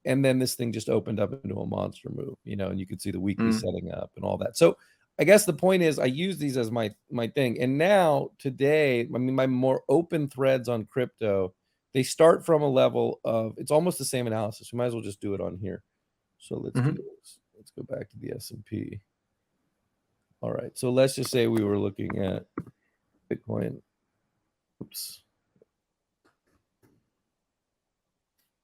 And then this thing just opened up into a monster move, and you could see the weekly Mm. setting up and all that. So I guess the point is I use these as my thing. And now today, I mean, my more open threads on crypto, they start from a level of, it's almost the same analysis. We might as well just do it on here. So let's do Mm-hmm. this. Let's go back to the S&P. All right. So let's just say we were looking at Bitcoin. Oops.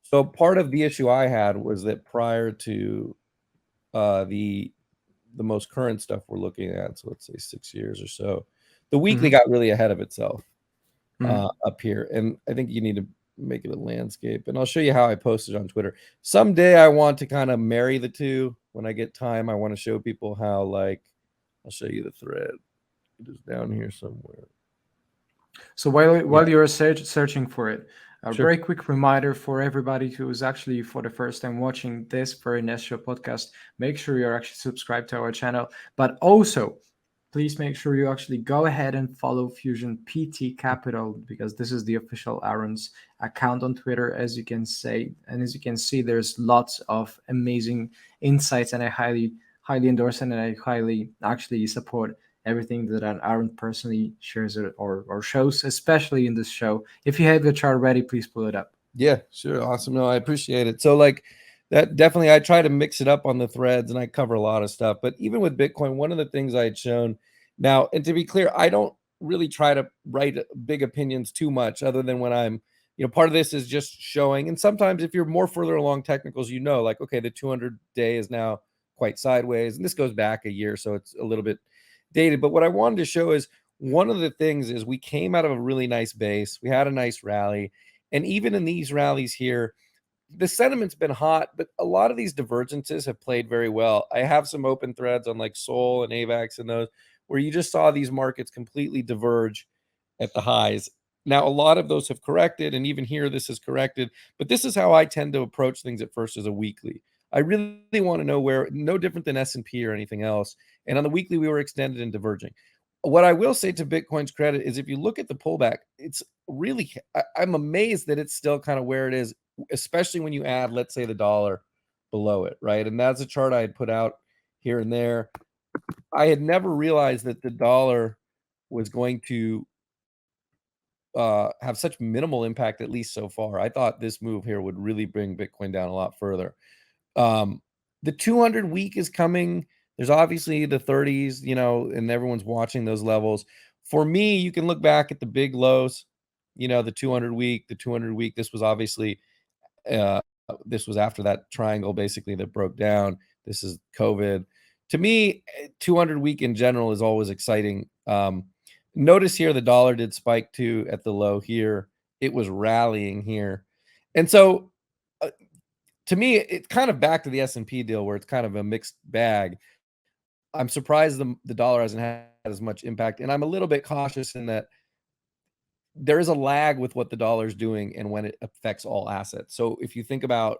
So part of the issue I had was that prior to the most current stuff we're looking at, so let's say 6 years or so, the weekly Mm-hmm. got really ahead of itself Mm-hmm. up here. And I think you need to make it a landscape. And I'll show you how I posted on Twitter. Someday I want to kind of marry the two. When I get time, I want to show people how, like, I'll show you the thread. It is down here somewhere. So while Yeah, you're searching for it, a sure. very quick reminder for everybody who is actually for the first time watching this very nice show podcast, make sure you're actually subscribed to our channel. But also, please make sure you actually go ahead and follow Fusion PT Capital, because this is the official Arun's account on Twitter, as you can say. And as you can see, there's lots of amazing insights, and I highly endorse it, and I highly actually support everything that Arun personally shares or shows, especially in this show. If you have your chart ready, please pull it up. Yeah, sure. Awesome. No, I appreciate it. So like that definitely I try to mix it up on the threads and I cover a lot of stuff. But even with Bitcoin, one of the things I had shown now, and to be clear, I don't really try to write big opinions too much other than when I'm, part of this is just showing. And sometimes if you're more further along technicals, like, okay, the 200 day is now quite sideways. And this goes back a year, so it's a little bit dated. But what I wanted to show is one of the things is we came out of a really nice base. We had a nice rally. And even in these rallies here, the sentiment's been hot, but a lot of these divergences have played very well. I have some open threads on like Sol and AVAX and those where you just saw these markets completely diverge at the highs. Now, a lot of those have corrected, and even here, this is corrected. But this is how I tend to approach things at first as a weekly. I really want to know where, no different than S&P or anything else. And on the weekly, we were extended and diverging. What I will say to Bitcoin's credit is if you look at the pullback, it's really, I'm amazed that it's still kind of where it is, especially when you add, let's say, the dollar below it, right? And that's a chart I had put out here and there. I had never realized that the dollar was going to have such minimal impact, at least so far. I thought this move here would really bring Bitcoin down a lot further. The 200 week is coming. There's obviously the 30s, and everyone's watching those levels. For me, you can look back at the big lows, the 200 week, This was obviously, this was after that triangle basically that broke down. This is COVID. To me, 200 week in general is always exciting. Notice here the dollar did spike too at the low here. It was rallying here. And so to me, it's kind of back to the S&P deal where it's kind of a mixed bag. I'm surprised the dollar hasn't had as much impact. And I'm a little bit cautious in that there is a lag with what the dollar is doing and when it affects all assets. So if you think about,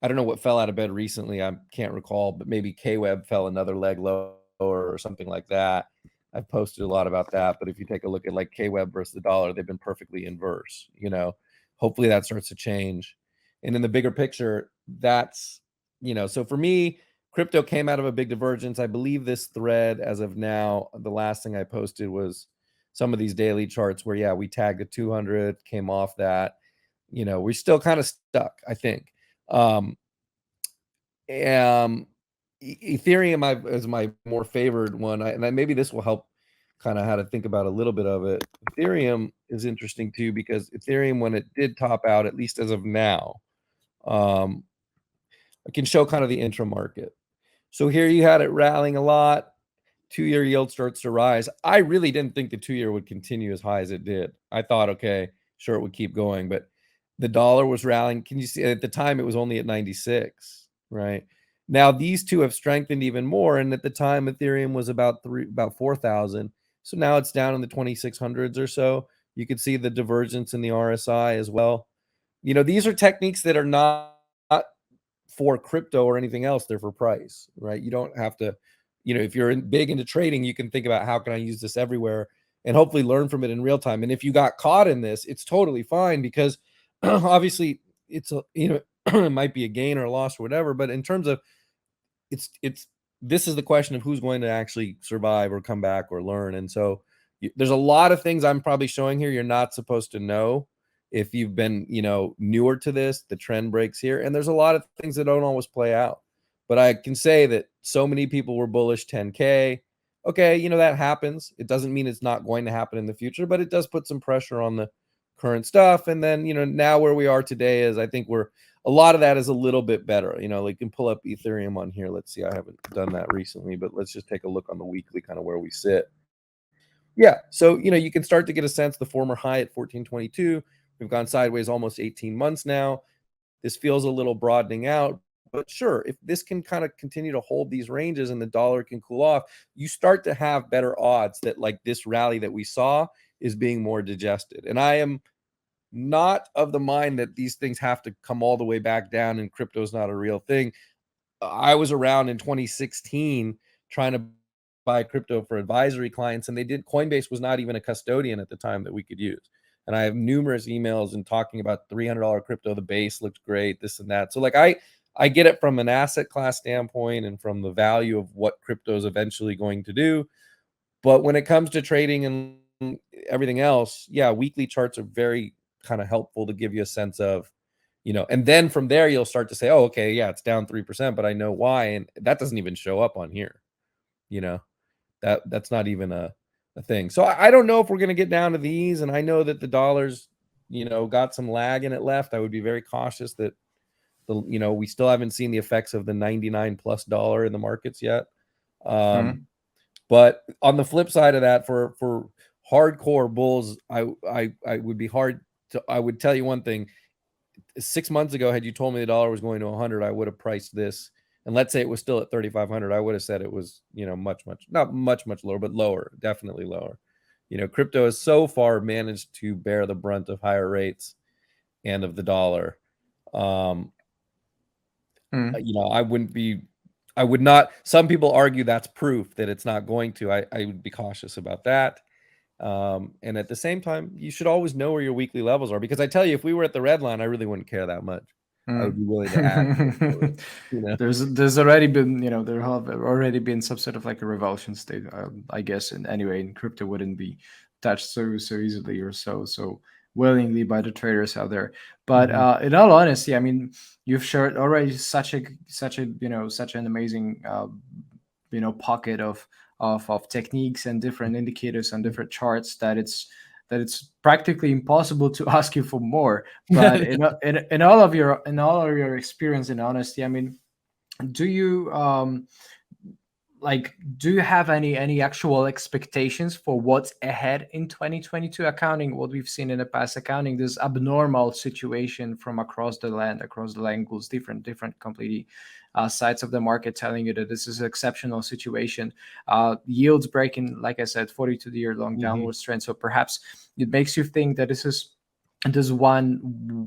I don't know what fell out of bed recently, I can't recall, but maybe KWeb fell another leg lower or something like that. I've posted a lot about that. But if you take a look at like KWeb versus the dollar, they've been perfectly inverse. Hopefully that starts to change. And in the bigger picture, that's, so for me, crypto came out of a big divergence. I believe this thread, as of now, the last thing I posted was some of these daily charts where, yeah, we tagged a 200, came off that. We're still kind of stuck, I think. Ethereum is my more favored one, and maybe this will help kind of how to think about a little bit of it. Ethereum is interesting too because Ethereum, when it did top out, at least as of now, I can show kind of the intra market. So here you had it rallying a lot. 2-year yield starts to rise. I really didn't think the 2-year would continue as high as it did. I thought, okay, sure, it would keep going, but the dollar was rallying. Can you see at the time it was only at 96, right? Now these two have strengthened even more, and at the time Ethereum was about 4,000. So now it's down in the 2,600s or so. You can see the divergence in the RSI as well. These are techniques that are not for crypto or anything else. They're for price, right? You don't have to, if you're big into trading, you can think about how can I use this everywhere and hopefully learn from it in real time. And if you got caught in this, it's totally fine because obviously it's it might be a gain or a loss or whatever, but in terms of this is the question of who's going to actually survive or come back or learn. And so there's a lot of things I'm probably showing here you're not supposed to know if you've been newer to this. The trend breaks here, and there's a lot of things that don't always play out. But I can say that so many people were bullish 10K. Okay, that happens. It doesn't mean it's not going to happen in the future, but it does put some pressure on the current stuff. And then now where we are today is, I think a lot of that is a little bit better. Like, you can pull up Ethereum on here. Let's see. I haven't done that recently, but let's just take a look on the weekly, kind of where we sit. Yeah. So, you can start to get a sense. The former high at 1422. We've gone sideways almost 18 months now. This feels a little broadening out. But sure, if this can kind of continue to hold these ranges and the dollar can cool off, you start to have better odds that like this rally that we saw is being more digested. And I am not of the mind that these things have to come all the way back down and crypto is not a real thing. I was around in 2016 trying to buy crypto for advisory clients, and Coinbase was not even a custodian at the time that we could use. And I have numerous emails and talking about $300 crypto. The base looked great, this and that. So like I get it from an asset class standpoint and from the value of what crypto is eventually going to do. But when it comes to trading and everything else, yeah, weekly charts are very kind of helpful to give you a sense of, and then from there, you'll start to say, oh, okay, yeah, it's down 3%, but I know why. And that doesn't even show up on here. That's not even a thing. So I don't know if we're going to get down to these. And I know that the dollar's, got some lag in it left. I would be very cautious that we still haven't seen the effects of the $99+ in the markets yet. But on the flip side of that, for hardcore bulls, I would tell you one thing. 6 months ago, had you told me the dollar was going to 100, I would have priced this. And let's say it was still at 3,500, I would have said it was, not much lower, but lower, definitely lower. Crypto has so far managed to bear the brunt of higher rates and of the dollar. Mm. I would not. Some people argue that's proof that it's not going to. I would be cautious about that. And at the same time, you should always know where your weekly levels are, because I tell you, if we were at the red line, I really wouldn't care that much. I would be willing to add to it for it, you know. There's already been, there have already been some sort of like a revulsion state, I guess, and anyway, in crypto wouldn't be touched so easily or so willingly by the traders out there. But Mhm. in all honesty, I mean, you've shared already such a such an amazing pocket of techniques and different indicators and different charts that it's practically impossible to ask you for more. But in all of your experience and honesty, I mean, do you do you have any actual expectations for what's ahead in 2022, accounting what we've seen in the past, accounting this abnormal situation from across the land, across the angles, different completely sides of the market telling you that this is an exceptional situation, yields breaking, like I said, 42-year long Mhm. downward trend. So perhaps it makes you think that this is this one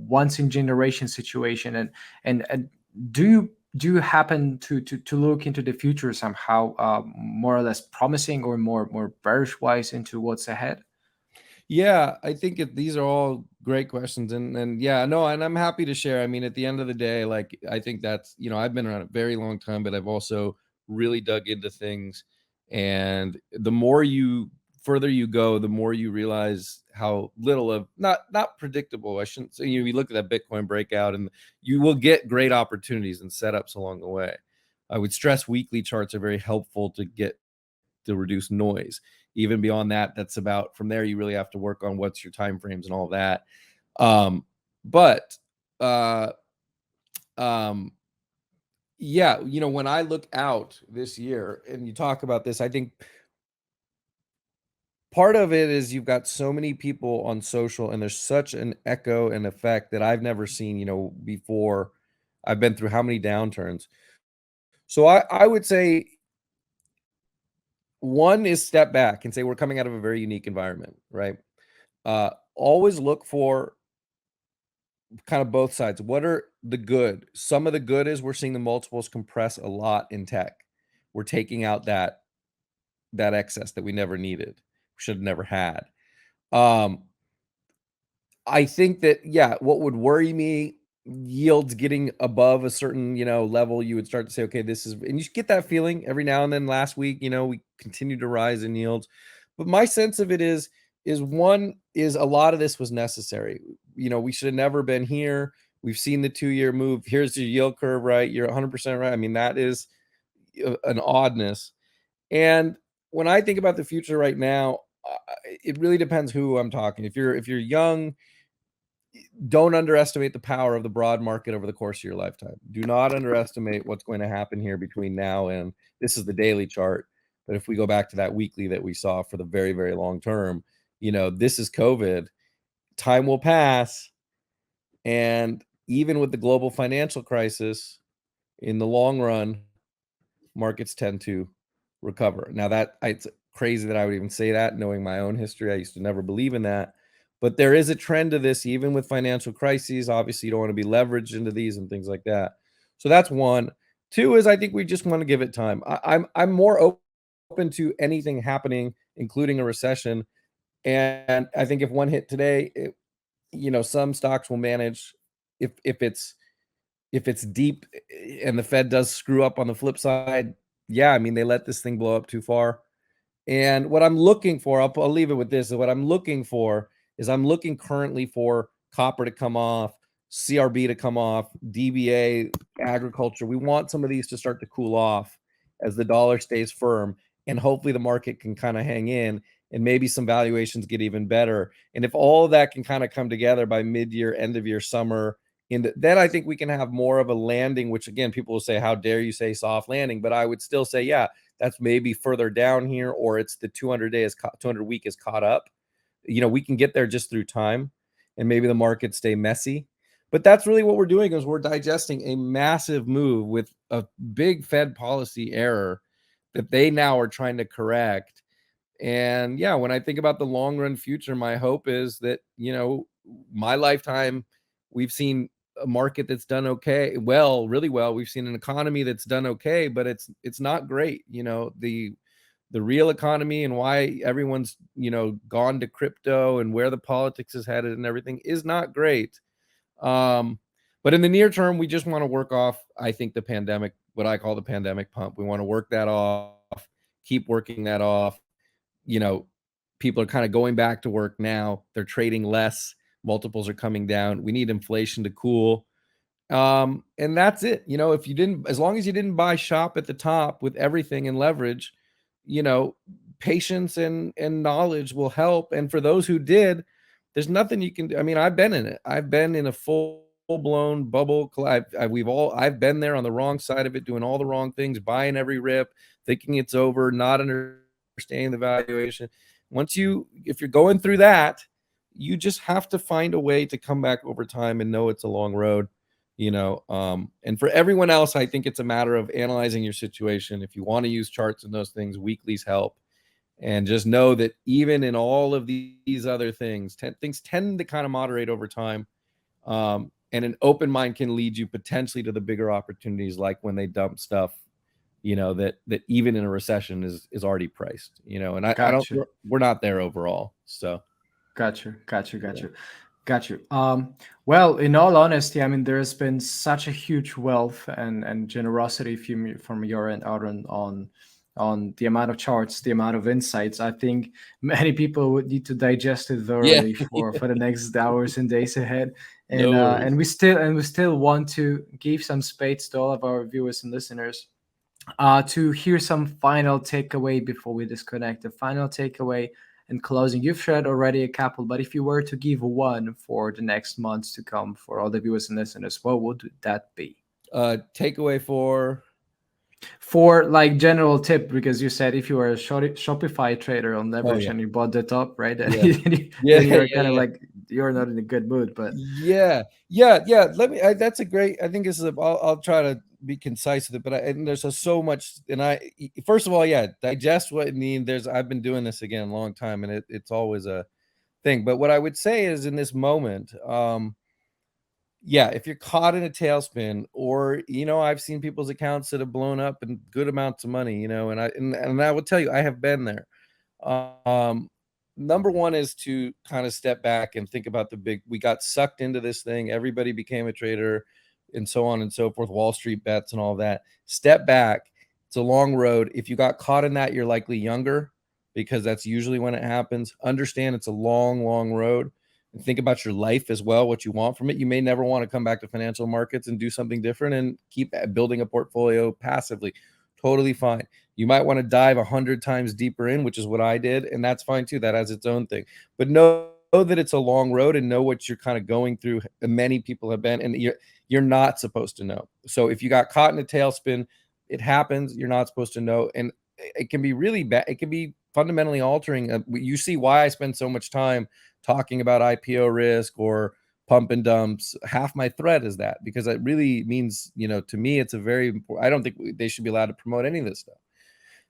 once in generation situation. And do you happen to look into the future somehow, more or less promising or more bearish wise into what's ahead? Yeah, I think these are all great questions, and yeah, no, and I'm happy to share. I mean, at the end of the day, like, I think that's, I've been around a very long time, but I've also really dug into things, and the more you further you go, the more you realize how little of not predictable. I shouldn't say, you look at that Bitcoin breakout, and you will get great opportunities and setups along the way. I would stress weekly charts are very helpful to reduce noise. Even beyond that, that's about, from there you really have to work on what's your time frames and all of that. But uh um yeah, when I look out this year and you talk about this, I think part of it is you've got so many people on social, and there's such an echo and effect that I've never seen, before. I've been through how many downturns. So I would say, one is step back and say we're coming out of a very unique environment, right? Always look for kind of both sides. What are the good? Some of the good is we're seeing the multiples compress a lot in tech. We're taking out that excess that we never needed, should have never had. Um, I think that, yeah, what would worry me, yields getting above a certain, level, you would start to say, okay, this is, and you get that feeling every now and then. Last week, we continued to rise in yields. But my sense of it is one is a lot of this was necessary. We should have never been here. We've seen the 2-year move. Here's your yield curve, right? You're 100% right. I mean, that is an oddness. And when I think about the future right now, it really depends who I'm talking. If you're young, don't underestimate the power of the broad market over the course of your lifetime. Do not underestimate what's going to happen here between now and, this is the daily chart. But if we go back to that weekly that we saw for the very, very long term, this is COVID. Time will pass. And even with the global financial crisis, in the long run, markets tend to recover. Now, it's crazy that I would even say that, knowing my own history. I used to never believe in that. But there is a trend to this, even with financial crises. Obviously, you don't want to be leveraged into these and things like that. So that's one. Two is, I think we just want to give it time. I'm more open to anything happening, including a recession. And I think if one hit today, some stocks will manage. If it's deep, and the Fed does screw up on the flip side, yeah, I mean, they let this thing blow up too far. And what I'm looking for, I'll leave it with this. What I'm looking for is, I'm looking currently for copper to come off, CRB to come off, DBA, agriculture. We want some of these to start to cool off as the dollar stays firm, and hopefully the market can kind of hang in, and maybe some valuations get even better. And if all of that can kind of come together by mid-year, end of year, summer, then I think we can have more of a landing, which again, people will say, how dare you say soft landing? But I would still say, yeah, that's maybe further down here, or it's the 200 week is caught up. We can get there just through time, and maybe the markets stay messy. But that's really what we're doing, is we're digesting a massive move with a big Fed policy error that they now are trying to correct. And yeah, when I think about the long run future, my hope is that, my lifetime, we've seen a market that's done okay, well, really well. We've seen an economy that's done okay, but it's not great. The real economy and why everyone's gone to crypto and where the politics is headed and everything is not great. Um, but in the near term, we just want to work off, I think, the pandemic, what I call the pandemic pump. We want to work that off, keep working that off. You know, people are kind of going back to work now. They're trading less. Multiples are coming down. We need inflation to cool. And that's it. If you didn't, as long as you didn't buy shop at the top with everything and leverage, you know, patience and knowledge will help. And for those who did, there's nothing you can do. I mean, I've been in it. I've been in a full blown bubble. I've been there on the wrong side of it, doing all the wrong things, buying every rip, thinking it's over, not understanding the valuation. If you're going through that, you just have to find a way to come back over time and know it's a long road. And for everyone else, I think it's a matter of analyzing your situation. If you want to use charts and those things, weeklies help. And just know that even in all of these other things, things tend to kind of moderate over time. And an open mind can lead you potentially to the bigger opportunities, like when they dump stuff, that even in a recession is already priced, and I don't, Gotcha. we're not there overall. So Gotcha. Gotcha. yeah. Gotcha. Got you. Well, in all honesty, I mean, there's been such a huge wealth and generosity from your end, Arun, on the amount of charts, the amount of insights. I think many people would need to digest it Yeah. thoroughly for the next hours and days ahead. And No uh, worries. and we still want to give some space to all of our viewers and listeners to hear some final takeaway before we disconnect. The final takeaway and closing. You've shared already a couple, but if you were to give one for the next months to come for all the viewers and listeners, what would that be? Takeaway for For like general tip, because you said if you were a Shopify trader on oh leverage yeah. and you bought the top, right, then Yeah. Yeah. then you're Yeah. kind of Yeah. like you're not in a good mood. But Yeah, yeah, yeah. That's a great. I think this is. I'll try to be concise with it, but and there's so much. And first of all, yeah, digest what I mean. I've been doing this again a long time, and it's always a thing. But what I would say is, in this moment, yeah, if you're caught in a tailspin, or I've seen people's accounts that have blown up in good amounts of money, and I will tell you, I have been there. Um, Number one is to kind of step back and think about we got sucked into this thing. Everybody became a trader and so on and so forth, Wall Street bets and all that. Step back. It's a long road. If you got caught in that, you're likely younger, because that's usually when it happens. Understand it's a long, long road, and think about your life as well, what you want from it. You may never want to come back to financial markets and do something different and keep building a portfolio passively. Totally fine. You might want to dive 100 times deeper in, which is what I did, and that's fine too. That has its own thing. But know that it's a long road, and know what you're kind of going through. Many people have been, and you're not supposed to know. So if you got caught in a tailspin, it happens. You're not supposed to know, and it can be really bad. It can be fundamentally altering. You see why I spend so much time talking about IPO risk or pump and dumps. Half my thread is that, because it really means, to me, it's a very important. I don't think they should be allowed to promote any of this stuff.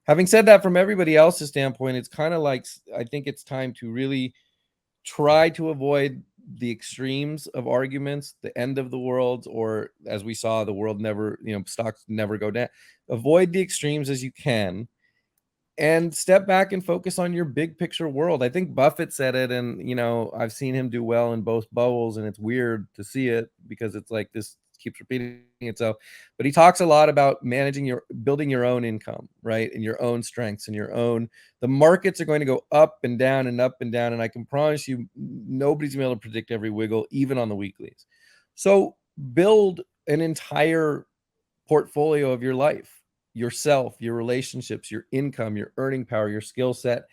Having said that, from everybody else's standpoint, it's kind of like, I think it's time to really try to avoid the extremes of arguments, the end of the world, or as we saw, the world never, stocks never go down. Avoid the extremes as you can, and step back and focus on your big picture world. I think Buffett said it, and I've seen him do well in both bubbles, and it's weird to see it because it's like this keeps repeating itself. But he talks a lot about building your own income, right? And your own strengths and the markets are going to go up and down and up and down. And I can promise you, nobody's gonna be able to predict every wiggle, even on the weeklies. So build an entire portfolio of your life, yourself, your relationships, your income, your earning power, your skill set,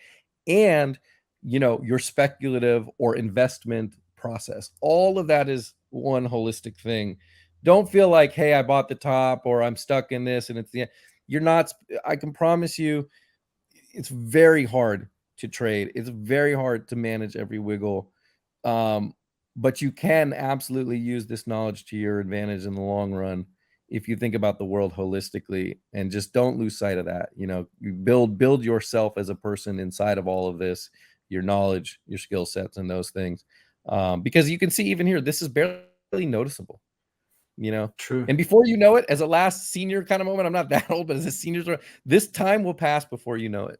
and your speculative or investment process. All of that is one holistic thing. Don't feel like, hey, I bought the top, or I'm stuck in this and it's the end. You're not. I can promise you, it's very hard to trade. It's very hard to manage every wiggle. Um, but you can absolutely use this knowledge to your advantage in the long run if you think about the world holistically, and just don't lose sight of that. You build yourself as a person inside of all of this, your knowledge, your skill sets, and those things. Because you can see even here, this is barely noticeable. you know. True. And before you know it, as a last senior kind of moment, I'm not that old, but as a senior, this time will pass before you know it.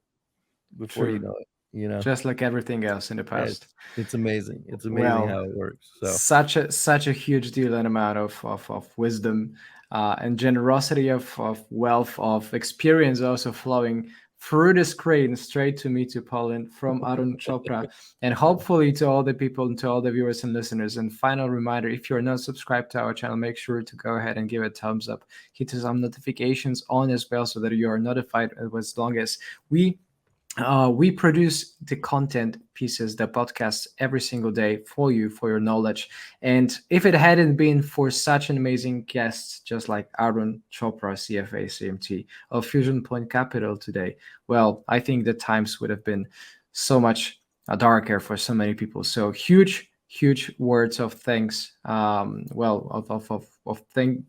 Before you True. know it, you know. Just like everything else in the Yeah, past. it's amazing. It's amazing Well, how it works. So such a huge deal and amount of wisdom and generosity of wealth of experience also flowing through the screen straight to me, to Poland, from Arun Chopra, and hopefully to all the people and to all the viewers and listeners. And final reminder, if you're not subscribed to our channel, make sure to go ahead and give it a thumbs up, hit some notifications on as well, so that you are notified as long as we produce the content pieces, the podcasts every single day for you, for your knowledge. And if it hadn't been for such an amazing guests, just like Arun Chopra, CFA, CMT of Fusion Point Capital today, well, I think the times would have been so much darker for so many people. So huge words of thanks. Well, of thank,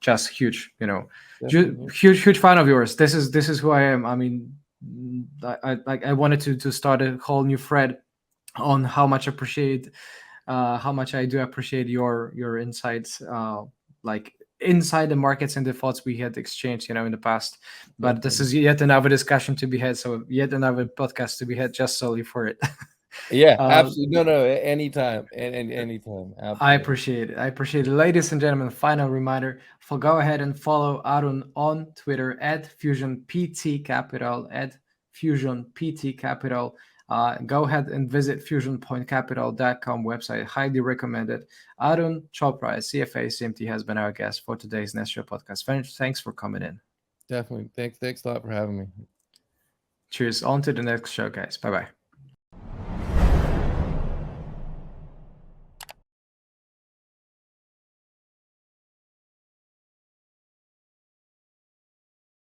just huge, huge fan of yours. This is who I am. I mean, I wanted to start a whole new thread on how much appreciate how much I do appreciate your insights, like inside the markets and the thoughts we had exchanged, in the past. But this is yet another discussion to be had, so yet another podcast to be had just solely for it. yeah, uh, absolutely. No, anytime, and anytime. I Absolutely. appreciate it. I appreciate it. Ladies and gentlemen, final reminder, for go ahead and follow Arun on Twitter at Fusion PT Capital, at Fusion PT Capital. Go ahead and visit fusionpointcapital.com website. Highly recommended. Arun Chopra, CFA CMT, has been our guest for today's Nestro podcast. Thanks for coming in. Definitely. Thanks a lot for having me. Cheers. On to the next show, guys. Bye bye.